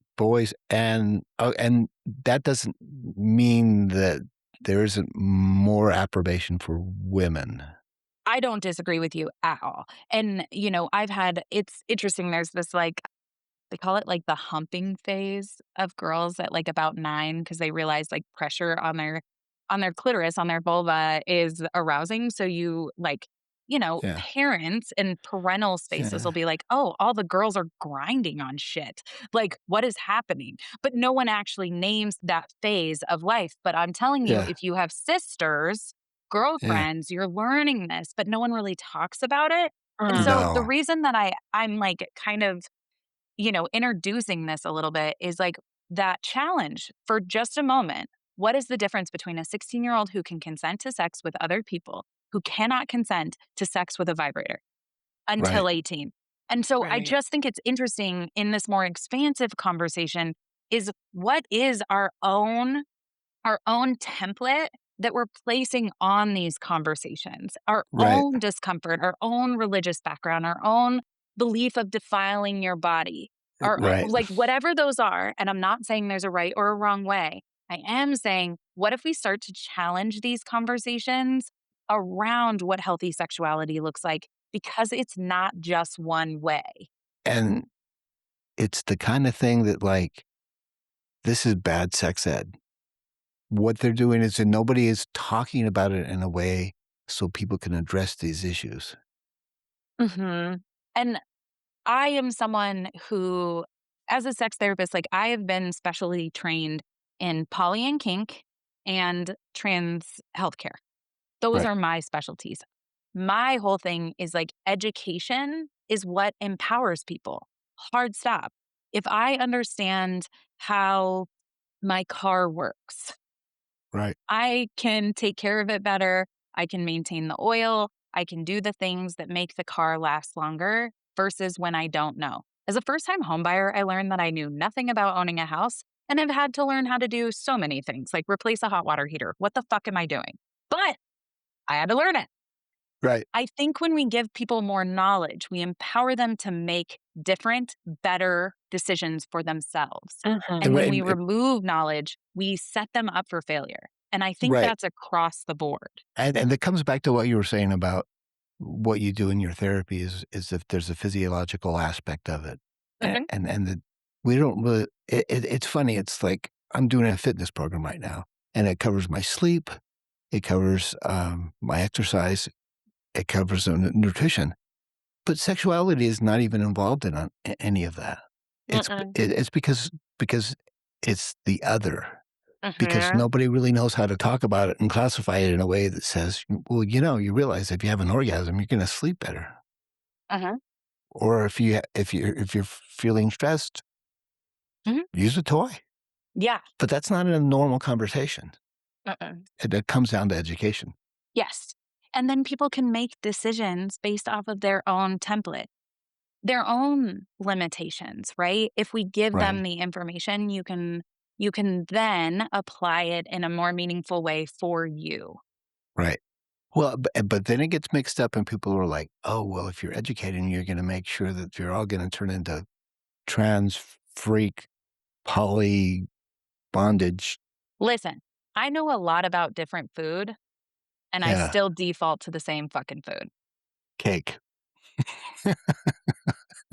and that doesn't mean that there isn't more approbation for women. I don't disagree with you at all. And, it's interesting. There's this like, they call it like the humping phase of girls at like about 9 because they realize like pressure on their clitoris, on their vulva is arousing. So you like Yeah. parents and parental spaces will Yeah. be like, oh, all the girls are grinding on shit. Like, what is happening? But no one actually names that phase of life. But I'm telling you, Yeah. if you have sisters, Yeah. girlfriends, you're learning this, but no one really talks about it. And Mm. so the No. reason that I'm like kind of, introducing this a little bit is like that challenge for just a moment. What is the difference between a 16-year-old who can consent to sex with other people who cannot consent to sex with a vibrator Right. until 18? And so I Right. just think it's interesting in this more expansive conversation is what is our own template that we're placing on these conversations, our Right. own discomfort, our own religious background, our own belief of defiling your body, Right. like whatever those are. And I'm not saying there's a right or a wrong way. I am saying, what if we start to challenge these conversations around what healthy sexuality looks like? Because it's not just one way. And it's the kind of thing that, like, this is bad sex ed. What they're doing is that nobody is talking about it in a way so people can address these issues. hmm And I am someone who, as a sex therapist, like I have been specially trained in poly and kink and trans healthcare. Those Right. are my specialties. My whole thing is like education is what empowers people. Hard stop. If I understand how my car works, Right. I can take care of it better. I can maintain the oil. I can do the things that make the car last longer versus when I don't know. As a first time homebuyer, I learned that I knew nothing about owning a house and I've had to learn how to do so many things like replace a hot water heater. What the fuck am I doing? But I had to learn it. Right. I think when we give people more knowledge, we empower them to make different, better decisions for themselves. Mhm. And when we And remove knowledge, we set them up for failure. And I think right. that's across the board. And it comes back to what you were saying about what you do in your therapy is if there's a physiological aspect of it. Mhm. And the we don't really it's funny, it's like I'm doing a fitness program right now, and it covers my sleep, it covers, my exercise, it covers, nutrition, but sexuality is not even involved in any of that. Mm-mm. It's because it's the other. Because Mhm. nobody really knows how to talk about it and classify it in a way that says, well, you realize if you have an orgasm, you're going to sleep better. Uh-huh. Or if you're feeling stressed, Mhm. use a toy. Yeah. But that's not in a normal conversation. Uh-uh. It comes down to education. Yes. And then people can make decisions based off of their own template, their own limitations, right? If we give them Right. the information, you can then apply it in a more meaningful way for you. Right. Well, but then it gets mixed up, and people are like, oh, well, if you're educating, you're going to make sure that you're all going to turn into trans freak poly bondage. Listen, I know a lot about different food and I Yeah. still default to the same fucking food. Cake.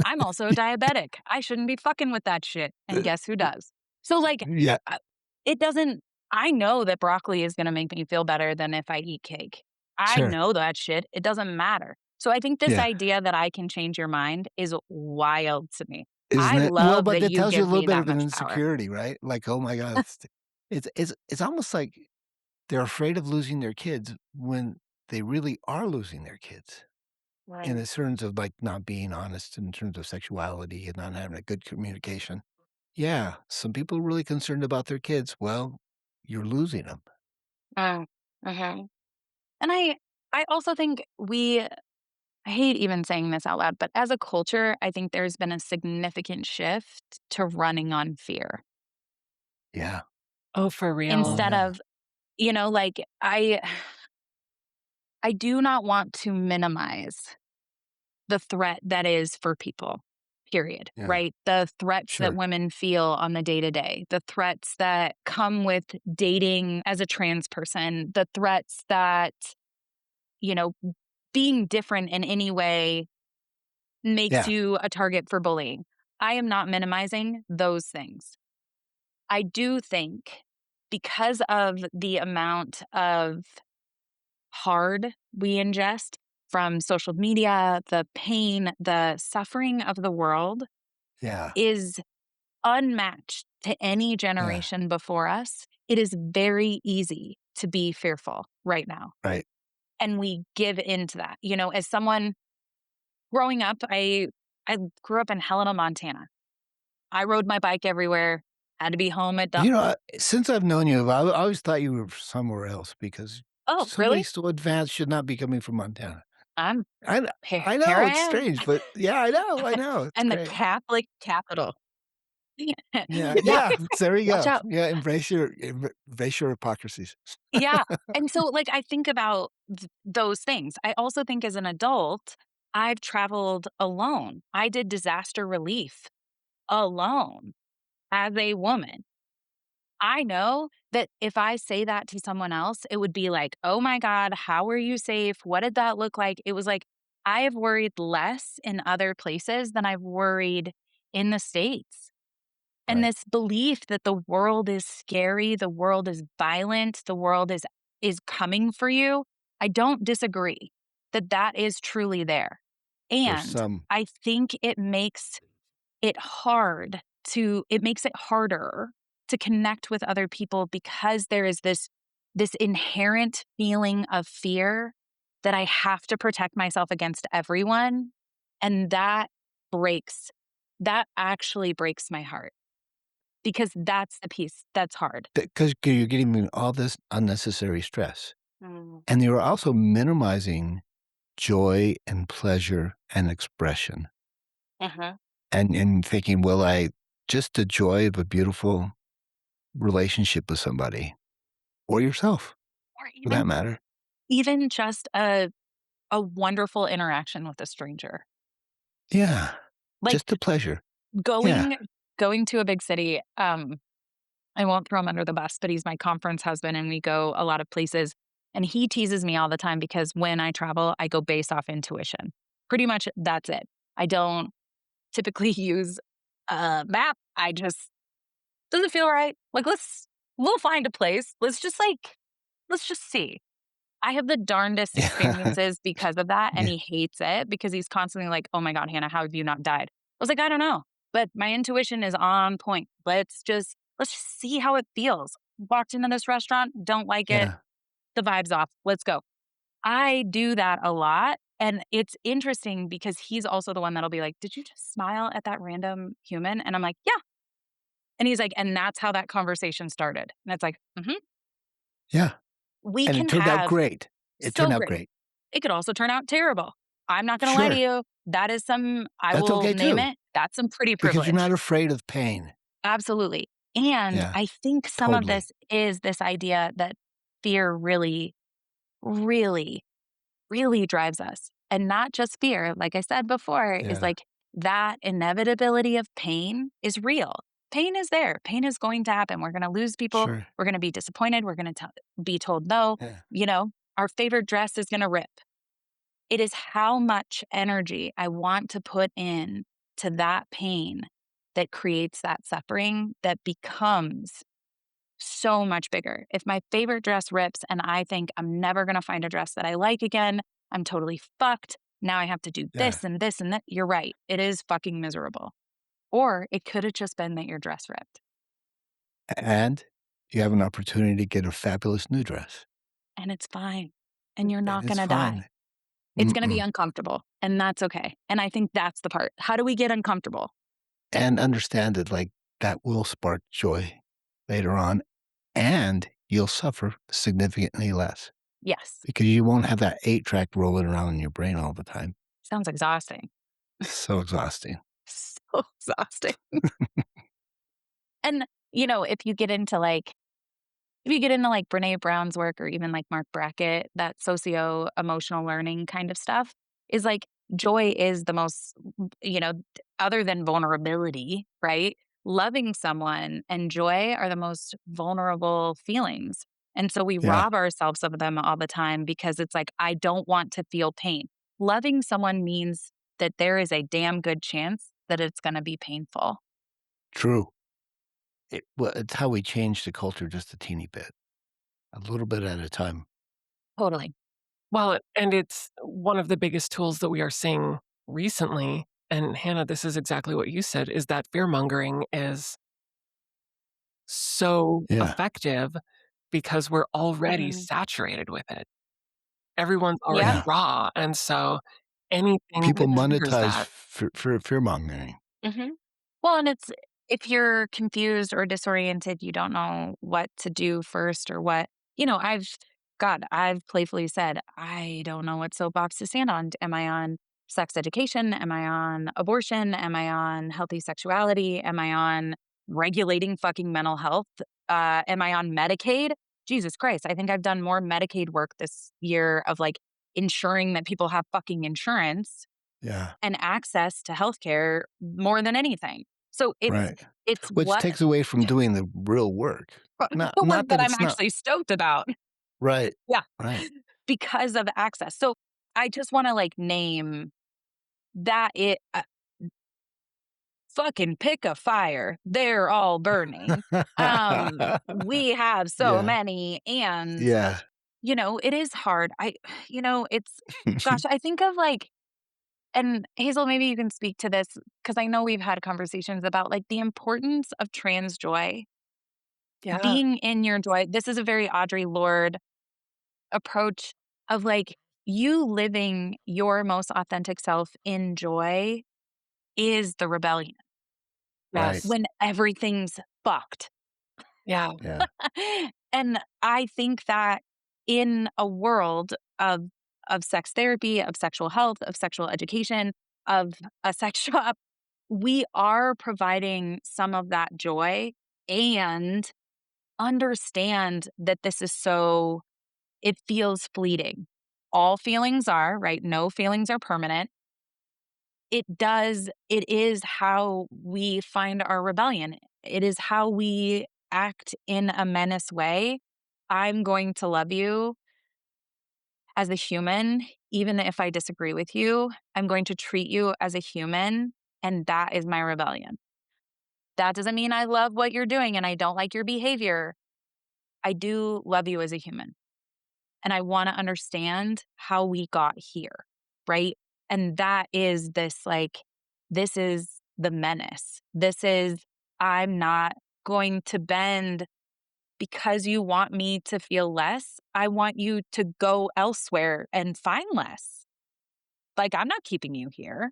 I'm also diabetic. I shouldn't be fucking with that shit. And guess who does? So, like, Yeah. uh, it doesn't, I know that broccoli is going to make me feel better than if I eat cake. I Sure. know that shit. It doesn't matter. So, I think this Yeah. idea that I can change your mind is wild to me. I Isn't it? Well, love but that that you tells you a give little me bit that of an much power. insecurity, right? Like, oh my god, it's almost like they're afraid of losing their kids when they really are losing their kids in Right. the terms of, like, not being honest in terms of sexuality and not having a good communication. Yeah, some people are really concerned about their kids. Well, you're losing them. Mm, mhm. And I also think I hate even saying this out loud, but as a culture, I think there's been a significant shift to running on fear Yeah. Oh, for Oh, real. instead yeah. of, like I do not want to minimize the threat that is for people. Period. Yeah. Right? The threats that Sure. women feel on the day to day, the threats that come with dating as a trans person, the threats that, you know, being different in any way makes Yeah. you a target for bullying. I am not minimizing those things. I do think because of the amount of hard we ingest from social media, the pain, the suffering of the world Yeah. is unmatched to any Yeah. generation before us. It is very easy to be fearful right now. Right. And we give into that. As someone growing up, I grew up in Helena, Montana. I rode my bike everywhere, had to be home at You know, since I've known you, I always thought you were somewhere else because Oh, somebody really? so advanced should not be coming from Montana. I'm I kn I here know, I it's am. strange, but yeah, I know, it's And the great. Catholic capital. Yeah, Yeah, yeah, there we watch go. out. Yeah, embrace your hypocrisies. Yeah. And so, I think about those things. I also think as an adult, I've traveled alone. I did disaster relief alone as a woman. I know that if I say that to someone else, it would be like, oh my God, how were you safe? What did that look like? It was like, I have worried less in other places than I've worried in the States. And Right. this belief that the world is scary, the world is violent, the world is coming for you, I don't disagree that that is truly there. For And some. I think it makes it harder to connect with other people because there is this inherent feeling of fear that I have to protect myself against everyone. And breaks that actually breaks my heart because that's the piece that's hard. Because you're getting me all this unnecessary stress, Mm. and you're also minimizing joy and pleasure and expression, Uh-huh. and thinking, "Will I just the joy of a beautiful relationship with somebody, or yourself, Or for that matter." even just a wonderful interaction with a stranger. Yeah, Like just the pleasure. Yeah. going going to a big city, I won't throw him under the bus, but he's my conference husband and we go a lot of places. And he teases me all the time because when I travel, I go based off intuition. Pretty much that's it. I don't typically use a map. I just does it feel right? We'll find a place. Let's just see. I have the darndest Yeah. experiences because of that, and Yeah. he hates it because he's constantly like, "Oh my god, Hannah, how have you not died?" I was like, "I don't know, but my intuition is on point. Let's just see how it feels." Walked into this restaurant, don't like it, Yeah. the vibe's off. Let's go. I do that a lot, and it's interesting because he's also the one that'll be like, "Did you just smile at that random human?" And I'm like, "Yeah." And he's like, "And that's how that conversation started." And it's like, "Mhm." Yeah. We And it can turned out have great. It so turned out great. great. It could also turn out terrible. I'm not gonna lie to Sure. you. That is I That's will okay name too, it, that's some pretty because you're not privilege. afraid of pain. Absolutely. And Yeah, I think some of totally. this is this idea that fear really, really, really drives us. And not just fear, like I said before, is Yeah, like that inevitability of pain is real. Pain is there. Pain is going to happen. We're gonna lose people. sure. We're gonna be disappointed. We're gonna be told no. Yeah, Our favorite dress is gonna rip. It is how much energy I want to put in to that pain that creates that suffering that becomes so much bigger. If my favorite dress rips and I think I'm never going to find a dress that I like again, I'm totally fucked. Now I have to do yeah. this and this and that. You're right. It is fucking miserable. Or it could have just been that your dress ripped And you have an opportunity to get a fabulous new dress, and it's fine. And you're and not going it's to die. fine. It's going to be Mm-mm. uncomfortable and that's okay. And I think that's the part. How do we get uncomfortable? And understand that, like, that will spark joy later on, and you'll suffer significantly less Yes. because you won't have that 8 track rolling around in your brain all the time. Sounds exhausting. So exhausting. So exhausting. And, if you get into like Brene Brown's work or even like Mark Brackett, that socio emotional learning kind of stuff is like joy is the most, other than vulnerability, right? Loving someone and joy are the most vulnerable feelings. And so we Yeah, rob ourselves of them all the time because it's like, I don't want to feel pain. Loving someone means that there is a damn good chance that it's going to be painful. true. It's how we change the culture just a teeny bit, a little bit at a time. Totally. Well, and it's one of the biggest tools that we are seeing recently, and Hannah, this is exactly what you said, is that fear-mongering is so Yeah, effective because we're already Mhm. saturated with it. Everyone's already Yeah. yeah. raw, and so anything People that triggers monetize that. fear-mongering. Mhm. Well, and it's if you're confused or disoriented, you don't know what to do first or what, I've playfully said, I don't know what soapbox to stand on. Am I on sex education? Am I on abortion? Am I on healthy sexuality? Am I on regulating fucking mental health? Am I on Medicaid? Jesus Christ. I think I've done more Medicaid work this year of like ensuring that people have fucking insurance Yeah, and access to healthcare more than anything. So right. it's Which what takes away from doing the real work. Not the work not that that I'm it's not actually stoked about. right, Yeah, right. because of access. So I just want to like name that fucking pick a fire. They're all burning. We have so Yeah, many and yeah. it is hard. It's gosh, I think of like and Hazel, maybe you can speak to this because I know we've had conversations about like the importance of trans joy, Yeah, being in your joy. This is a very Audre Lorde approach of like you living your most authentic self in joy is the rebellion Right, yes, when everything's fucked. yeah, yeah, And I think that in a world of sex therapy, of sexual health, of sexual education, of a sex shop, we are providing some of that joy and understand that this is so it feels fleeting. All feelings are, right? No feelings are permanent. It is how we find our rebellion. It is how we act in a menace way. I'm going to love you as a human, even if I disagree with you. I'm going to treat you as a human, and that is my rebellion. That doesn't mean I love what you're doing and I don't like your behavior. I do love you as a human. And I want to understand how we got here, right? And that is this is the menace. This is, I'm not going to bend because you want me to feel less. I want you to go elsewhere and find less. Like, I'm not keeping you here.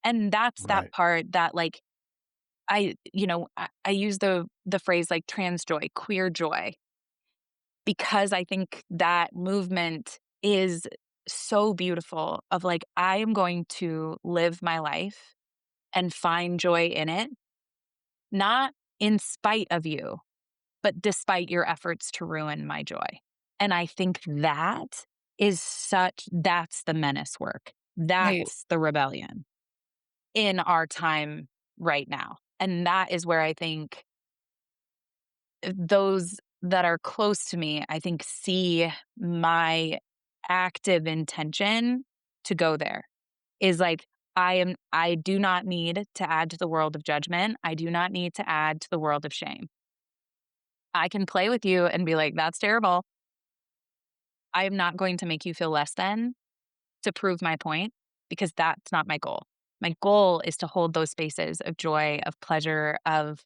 And that's that right, part that, like, I use the phrase like trans joy, queer joy, because I think that movement is so beautiful of like, I am going to live my life and find joy in it, not in spite of you, but despite your efforts to ruin my joy. And I think that's the menace work. right. That's the rebellion in our time right now. And that is where I think those that are close to me, I think, see my active intention to go there is like, I do not need to add to the world of judgment. I do not need to add to the world of shame. I can play with you and be like, that's terrible. I am not going to make you feel less than to prove my point because that's not my goal. My goal is to hold those spaces of joy, of pleasure, of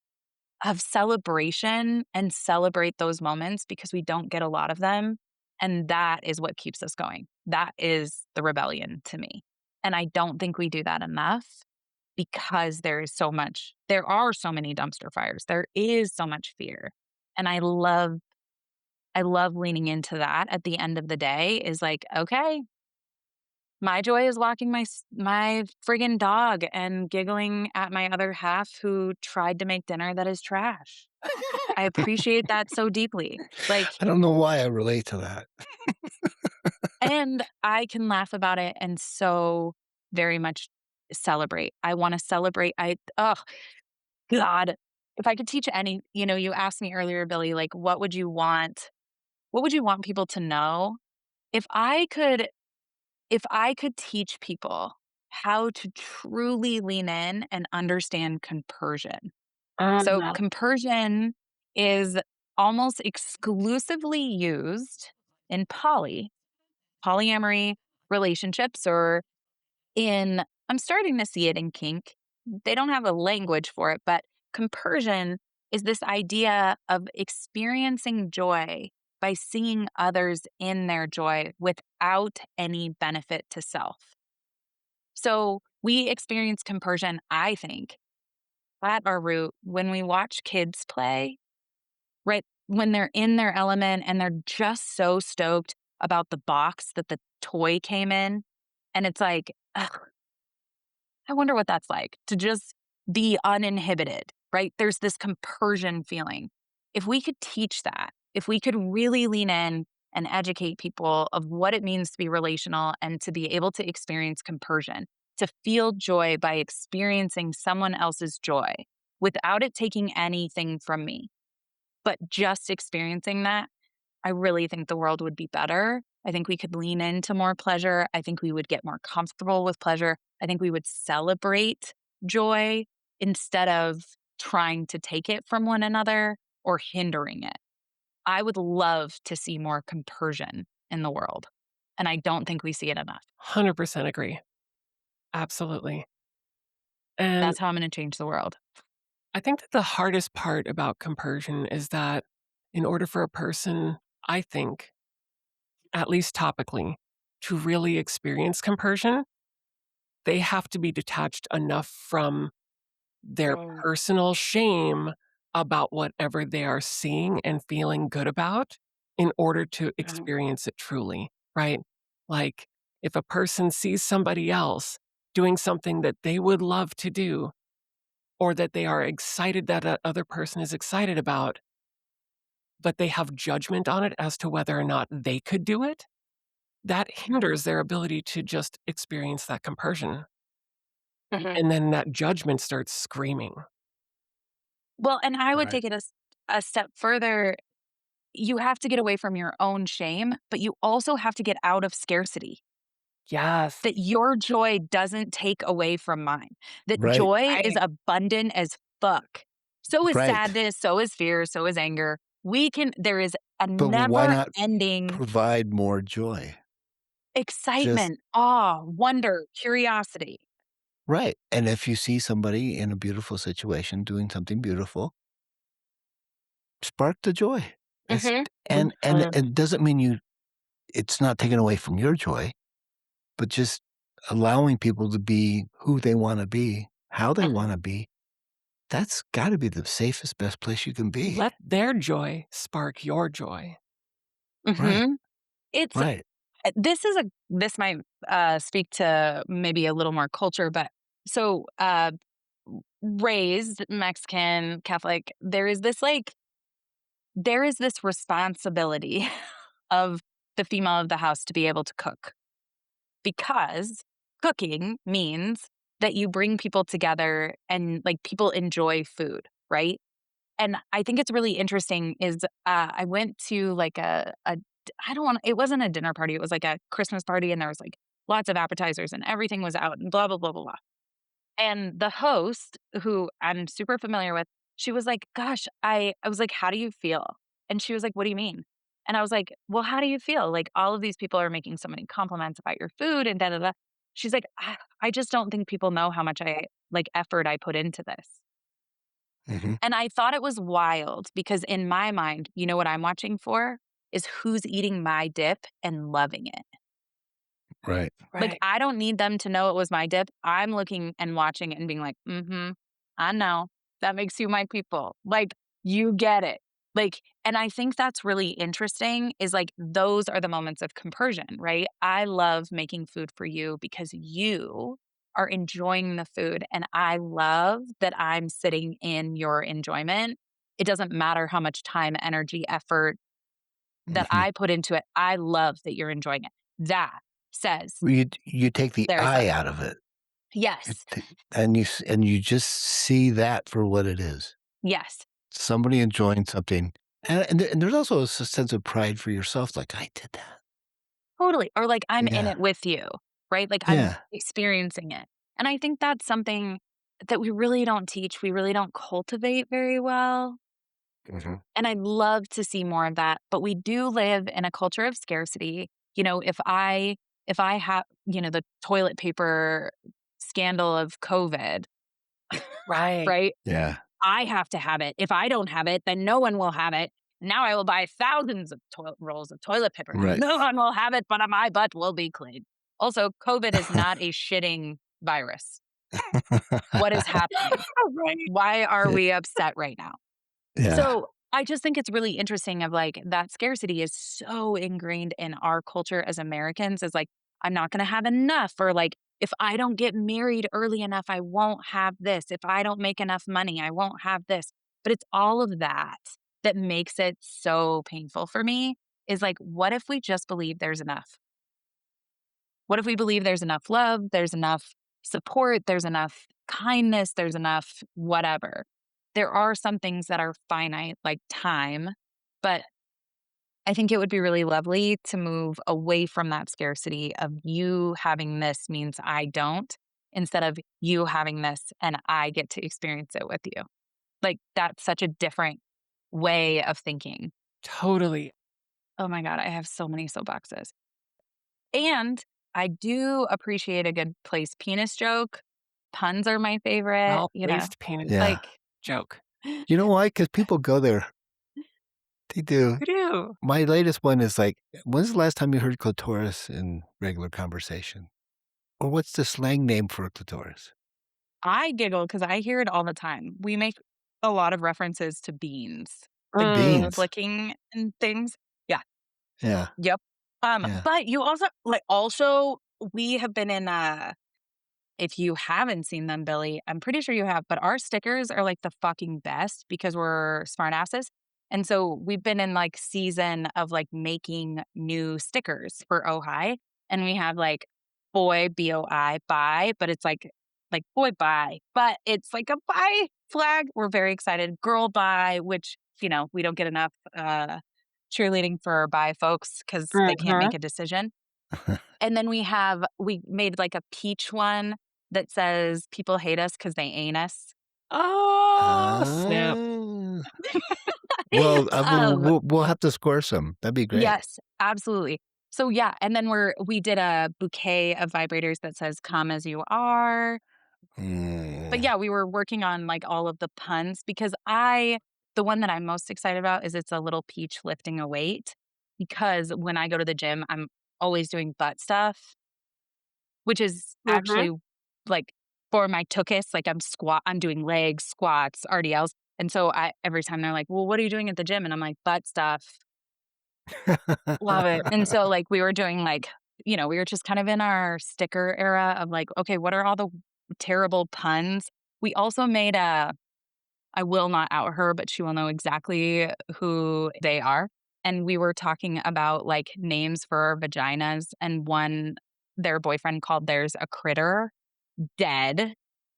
celebration and celebrate those moments because we don't get a lot of them. And that is what keeps us going. That is the rebellion to me. And I don't think we do that enough because there are so many dumpster fires. There is so much fear. And I love leaning into that at the end of the day is like, okay, my joy is walking my friggin' dog and giggling at my other half who tried to make dinner that is trash. I appreciate that so deeply. Like, I don't know why I relate to that. and I can laugh about it and so very much celebrate. I want to celebrate. Oh God. If I could teach you asked me earlier, Billy, like, what would you want people to know? If I could, if I could teach people how to truly lean in and understand compersion. So Uh, compersion is almost exclusively used in poly polyamory relationships or I'm starting to see it in kink. They don't have a language for it, but compersion is this idea of experiencing joy by seeing others in their joy without any benefit to self. So we experience compersion, I think, at our root when we watch kids play, right? When they're in their element and they're just so stoked about the box that the toy came in. And it's like, ugh, I wonder what that's like to just be uninhibited, right? There's this compersion feeling. If we could teach that, if we could really lean in and educate people of what it means to be relational and to be able to experience compersion, to feel joy by experiencing someone else's joy without it taking anything from me, but just experiencing that, I really think the world would be better. I think we could lean into more pleasure. I think we would get more comfortable with pleasure. I think we would celebrate joy instead of trying to take it from one another or hindering it. I would love to see more compersion in the world. And I don't think we see it enough. 100% agree. Absolutely. And That's how I'm going to change the world. I think that the hardest part about compersion is that in order for a person, I think, at least topically, to really experience compersion, they have to be detached enough from their Mm, personal shame about whatever they are seeing and feeling good about in order to mm, experience it truly, right? Like, if a person sees somebody else doing something that they would love to do, or that they are excited that a other person is excited about, but they have judgment on it as to whether or not they could do it, that hinders their ability to just experience that compersion. mhm. And then that judgment starts screaming. Well, and I would Right. take it a step further. You have to get away from your own shame, but you also have to get out of scarcity. Yes. That your joy doesn't take away from mine. That Right. joy is Right. abundant as fuck. So is Right. sadness, so is fear, so is anger. There is a But why never not ending provide more joy? Just excitement, awe, wonder, curiosity. right. And if you see somebody in a beautiful situation doing something beautiful, spark the joy. It's Mhm. and Mhm. it doesn't mean it's not taken away from your joy, but just allowing people to be who they wanna be, how they Mhm. wanna be, that's gotta be the safest, best place you can be. Let their joy spark your joy. Right, Mhm. It's right. this might speak to maybe a little more culture, but so raised Mexican Catholic, there is this responsibility of the female of the house to be able to cook because cooking means that you bring people together and like people enjoy food, right? And I think it's really interesting is I went to like a I don't want it wasn't a dinner party, it was like a Christmas party and there was like lots of appetizers and everything was out and blah blah blah blah blah. And the host, who I'm super familiar with, she was like, "Gosh, I was like, "How do you feel?" And she was like, "What do you mean?" And I was like, "Well, how do you feel? Like all of these people are making so many compliments about your food and da da da." She's like, I just don't think people know how much effort I put into this." Mhm. And I thought it was wild because in my mind, you know what I'm watching for is who's eating my dip and loving it. Right. Like, Right. I don't need them to know it was my dip. I'm looking and watching it and being like, "Mhm, I know. That makes you my people. Like, you get it." Like, and I think that's really interesting is like those are the moments of compersion, right? I love making food for you because you are enjoying the food and I love that I'm sitting in your enjoyment. It doesn't matter how much time, energy, effort that Mhm. I put into it. I love that you're enjoying it. That says Well, you take the there's "I" love. out of it, you Yes. t and you just see that for what it is. Yes. Somebody enjoying something, and there's also a sense of pride for yourself, like, "I did that." Totally. Or like I'm in Yeah, it with you, right? Like I'm yeah. experiencing it. And I think that's something that we really don't teach, we really don't cultivate very well. Mhm. And I'd love to see more of that. But we do live in a culture of scarcity. if I have, the toilet paper scandal of COVID, Right. right? Yeah. I have to have it. If I don't have it, then no one will have it. Now I will buy thousands of rolls of toilet paper. Right. No one will have it, but my butt will be clean. Also, COVID is not a shitting virus. What is happening? Right. Why are we upset right now? Yeah. So I just think it's really interesting of like that scarcity is so ingrained in our culture as Americans is like, I'm not going to have enough, or like, if I don't get married early enough, I won't have this. If I don't make enough money, I won't have this. But it's all of that that makes it so painful for me is like, what if we just believe there's enough? What if we believe there's enough love, there's enough support, there's enough kindness, there's enough whatever? There are some things that are finite, like time, but I think it would be really lovely to move away from that scarcity of you having this means I don't, instead of you having this and I get to experience it with you. Like, that's such a different way of thinking. Totally. Oh my God, I have so many soapboxes. And I do appreciate a good place penis joke. Puns are my favorite, Well-placed penis Yeah. like, joke. You know why? Because people go there. They do. You do. My latest one is like, when's the last time you heard clitoris in regular conversation? Or what's the slang name for a clitoris? I giggle because I hear it all the time. We make a lot of references to beans, like bean Beans. flicking and things. Yeah. Yeah. Yep. Yeah. But you also we have been in if you haven't seen them, Billy, I'm pretty sure you have, but our stickers are like the fucking best because we're smart asses. And so we've been in like season of like making new stickers for Ojai. And we have like boy, BOI, bye, but it's like boy bye, but it's like a bye flag. We're very excited. Girl bye, which, we don't get enough cheerleading for bi folks because they can't Mhm. make a decision. And then we made like a peach one that says people hate us because they ain't us. Oh, snap. Ah. Well, Um, we'll have to score some. That'd be great. yes, absolutely. So yeah, and then we did a bouquet of vibrators that says "Come as you are." But Mm. yeah, we were working on like all of the puns because the one that I'm most excited about is it's a little peach lifting a weight because when I go to the gym, I'm always doing butt stuff, which is Mhm. actually like for my tuchus, like I'm doing legs, squats, RDLs. And so every time they're like, well, what are you doing at the gym? And I'm like, butt stuff. Love it. And so like we were doing like, we were just kind of in our sticker era of like, okay, what are all the terrible puns? We also made I will not out her, but she will know exactly who they are. And we were talking about like names for vaginas, and their boyfriend called theirs a critter, dead.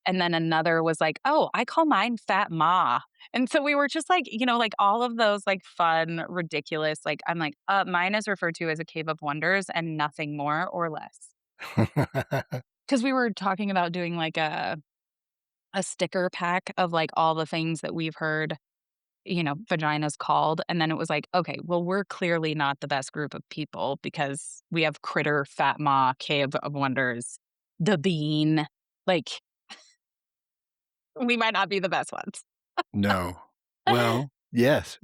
And then another was like, oh, I call mine Fat Ma. And so we were just like, like all of those like fun, ridiculous, like I'm like, mine is referred to as a cave of wonders and nothing more or less. Because we were talking about doing like a sticker pack of like all the things that we've heard, vaginas called. And then it was like, okay, well, we're clearly not the best group of people because we have critter, fat ma, cave of wonders, the bean. Like, we might not be the best ones. No. Well, yes.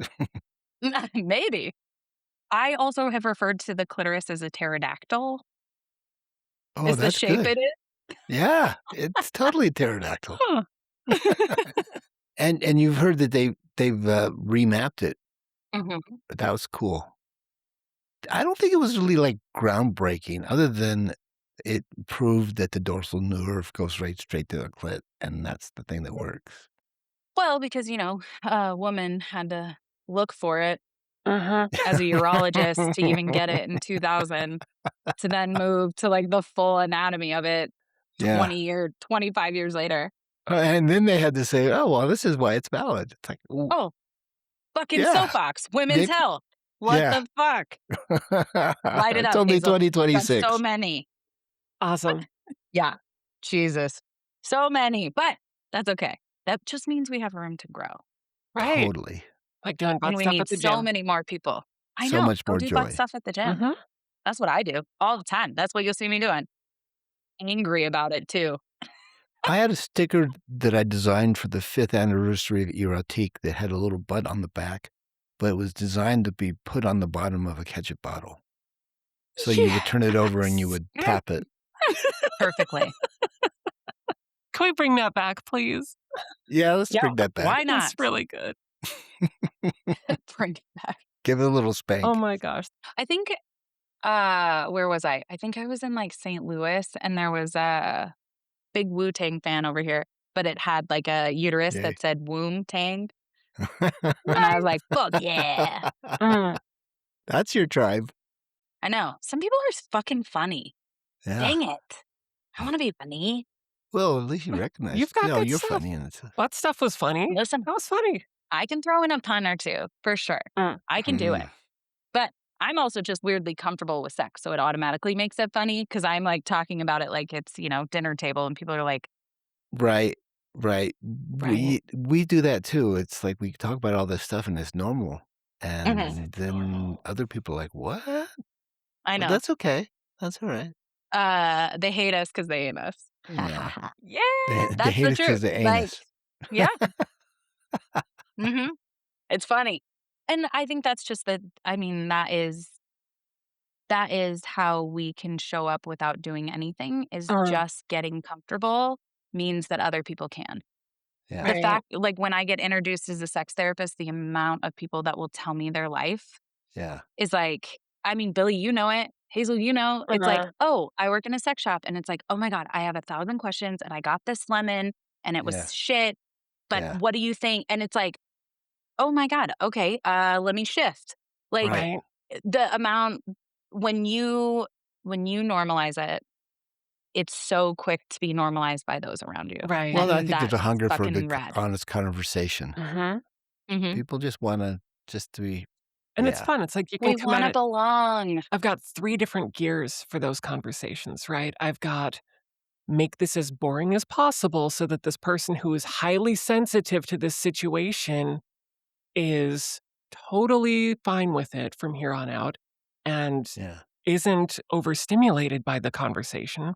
Maybe. I also have referred to the clitoris as a pterodactyl, Oh, is the that's shape good. it is. Yeah, it's totally pterodactyl. Huh. And you've heard that they've remapped it. Mhm. That was cool. I don't think it was really like groundbreaking, other than it proved that the dorsal nerve goes right straight to the clit, and that's the thing that works. Well, because, a woman had to look for it Mhm. as a urologist to even get it in 2000 to then move to like the full anatomy of it Yeah. 25 years later. And then they had to say, "Oh, well, this is why it's valid." It's like, "Ooh, Oh, fucking yeah, soapbox, women's they health. What yeah. the fuck? Light it It's up, only Hazel. That's so 2026. many. Awesome. Yeah. Jesus. So many, but that's okay. That just means we have room to grow. Right. Totally. Like doing And butt we stuff need at the so gym. many more people. I So know. much Go more do butt joy. stuff at the gym. Mhm. That's what I do all the time. That's what you'll see me doing. Angry about it too. I had a sticker that I designed for the 5th anniversary of Erotique that had a little butt on the back, but it was designed to be put on the bottom of a ketchup bottle. So you would turn it over and you Yes. would tap it. Perfectly. Can we bring that back, please? Yeah, let's Yeah. bring that back. Why not? It's really good. Bring it back. Give it a little Oh spank. my gosh. I think where was I? I think I was in like St. Louis and there was a big Wu Tang fan over here, but it had like a uterus Yay. that said Womb Tang. And I was What? like, fuck yeah. Mm, That's your tribe. I know. Some people are fucking funny. Yeah. Dang it. I want to be funny. Well, at least you recognize You've got good you're stuff. funny and it's What stuff was funny? Listen, That was funny. I can throw in a pun or two for sure. Mm. I can do it. Mhm. But I'm also just weirdly comfortable with sex. So it automatically makes it funny because I'm like talking about it like it's, dinner table and people are like, Right, right. Right. We do that too. It's like we talk about all this stuff and it's normal. "Mhm, And then other people are like, "What?" I But know. that's okay. That's all right. They hate us because they hate us. Yeah. Yeah, They that's hate the us because truth. they ain't Like, us. yeah. hmm It's funny. And I think that's just I mean, that is how we can show up without doing anything is Mm, just getting comfortable means that other people can. Yeah. The right. fact like when I get introduced as a sex therapist, the amount of people that will tell me their life Yeah. is like, I mean, Billy, you know it. Hazel, you know, it's like, Uh-huh. oh, I work in a sex shop. And it's like, oh my God, I have 1,000 questions and I got this lemon and it Yeah. was shit. But Yeah. what do you think? And it's like, oh my God, okay, let me shift. Like Right. Right. the amount when you normalize it, it's so quick to be normalized by those around you. Right. Well, I And think there's a that's hunger for a fucking good, rad. honest conversation. Mhm. Mhm. People just wanna just to be And it's yeah. fun. It's like you can We come at wanna it. belong. I've got 3 different gears for those conversations, right? I've got make this as boring as possible so that this person who is highly sensitive to this situation is totally fine with it from here on out and Yeah. isn't overstimulated by the conversation.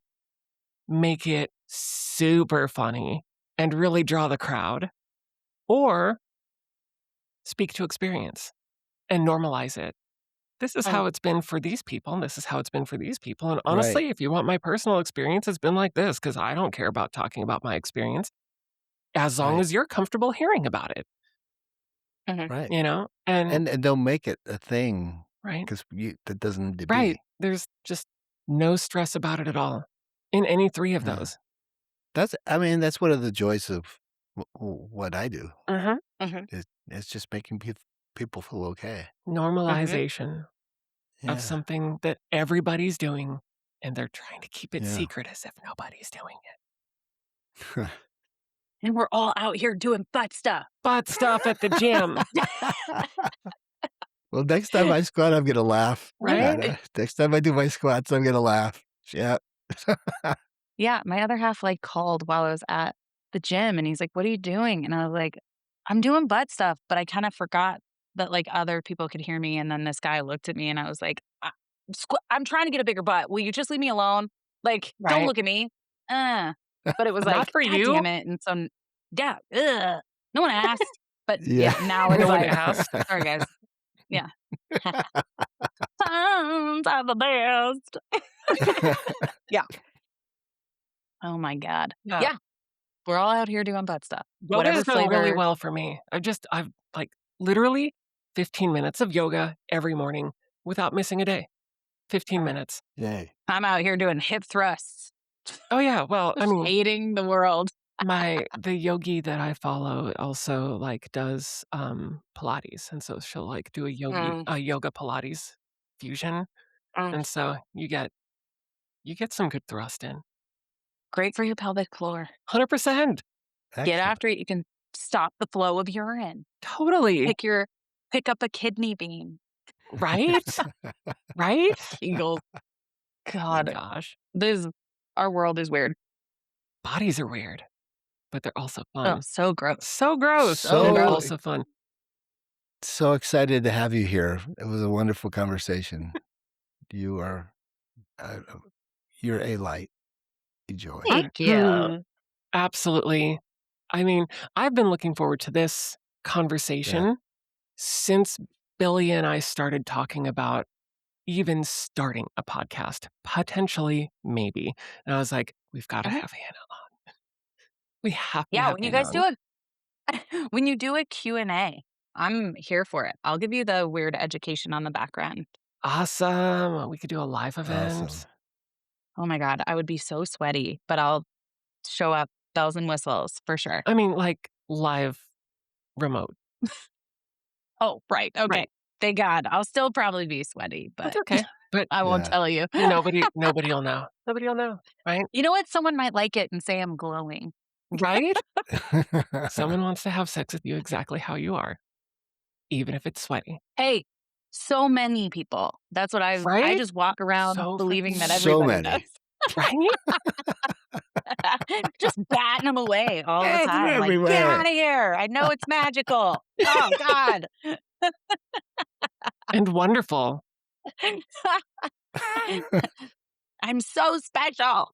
Make it super funny and really draw the crowd, or speak to experience and normalize it. This is Mm, how it's been for these people, and this is how it's been for these people. And Right. honestly, if you want my personal experience, it's been like this because I don't care about talking about my experience as long Right. as you're comfortable hearing about it, mhm. Right. And And don't make it a thing right, because that doesn't need to right. be. There's just no stress about it at all in any 3 of Yeah. those. I mean, that's one of the joys of what I do. Mhm. Mhm. It's just making people feel okay. Mhm. Normalization of Yeah. something that everybody's doing, and they're trying to keep it Yeah. secret as if nobody's doing it. And we're all out here doing butt stuff. Butt stuff at the gym, Well, next time I squat, I'm gonna laugh. right? Next time I do my squats, I'm gonna laugh. Yeah. Yeah, my other half, like, called while I was at the gym, and he's like, "What are you doing?" And I was like, "I'm doing butt stuff," but I kinda forgot that, like, other people could hear me, and then this guy looked at me, and I was like, I'm trying to get a bigger butt. Will you just leave me alone? Like, don't Right. look at me." Uh." But it was Not like, for "God you. damn it," and so yeah, ugh, no one asked. But, Yeah. yeah, now No it's one like, asked. "Sorry, guys." Yeah. Sounds are the best. Yeah. Oh my god. Yeah. Yeah. We're all out here doing butt stuff. Yoga Whatever has done really flavor. well for me. I've like literally 15 minutes of yoga every morning without missing a day. 15 minutes. Yay. I'm out here doing hip thrusts, Oh yeah, well, I mean, hating the world. the yogi that I follow also like does Pilates, and so she'll like do Mm, a yoga Pilates fusion, mm. and so you get some good thrust in. Great for your pelvic floor. 100%. Get Excellent. after it. You can stop the flow of urine. Totally. Pick up a kidney bean. Right? Right? Kegels. My God, gosh. this our world is weird. Bodies are weird, but they're also Oh, fun. so gross. So gross So and So gross. also fun. so excited to have you here. It was a wonderful conversation. You are uh, you're a light, a joy. Thank you. Absolutely. I mean, I've been looking forward to this Yeah. conversation since Billy and I started talking about even starting a podcast, potentially, maybe. And I was like, we've got to Mhm. have Hannah on. We have to Yeah, have when you Hannah guys on. do a when you do a Q&A, I'm here for it. I'll give you the weird education on the background. Awesome. We could do a live Awesome. event. Oh my god, I would be so sweaty, but I'll show up bells and whistles for sure. I mean, like live remote. Oh, right, okay. Right. Thank God. I'll still probably be sweaty, That's but okay. But I won't Yeah. tell you. nobody will know. Nobody will know. Right? You know what? Someone might like it and say I'm glowing. Right? Someone wants to have sex with you exactly how you are, even if it's sweaty. Hey, so many people. That's what I Right? just walk around So freaking believing that many. So everybody does. many. Right? Just batting them away all the Eh, they're time. Like, get everywhere. out of here. I know it's magical. Oh, God. And wonderful. I'm so special.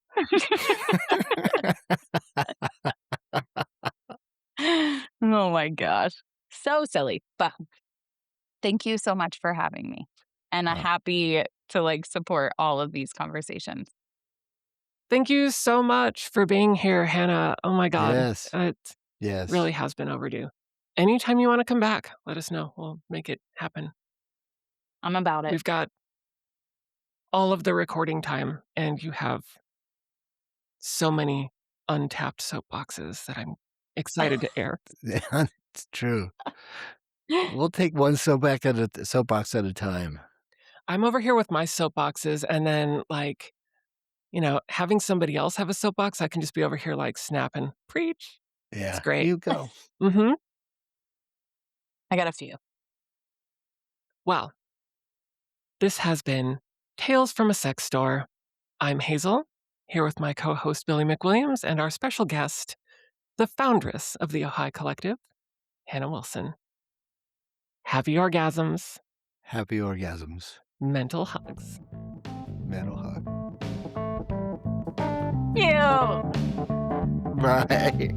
Oh my gosh. So silly. But thank you so much for having me. And I'm Uh, happy to like support all of these conversations. Thank you so much for being here, Hannah. Oh my God. yes. It really Yes. has been overdue. Anytime you want to come back, let us know. We'll make it happen. I'm about it. We've got all of the recording time, and you have so many untapped soapboxes that I'm excited to air. Yeah, it's true. We'll take one soapbox at a time. I'm over here with my soapboxes, and then, like, having somebody else have a soapbox, I can just be over here, like, snapping. Preach. It's Yeah. great. You go. Mm-hmm. I got a few. Well, this has been Tales from a Sex Store. I'm Hazel, here with my co host Billy McWilliams and our special guest, the foundress of the Ojai Collective, Hannah Wilson. Happy orgasms, Happy orgasms. mental hugs. Metal hug. Ew. Bye.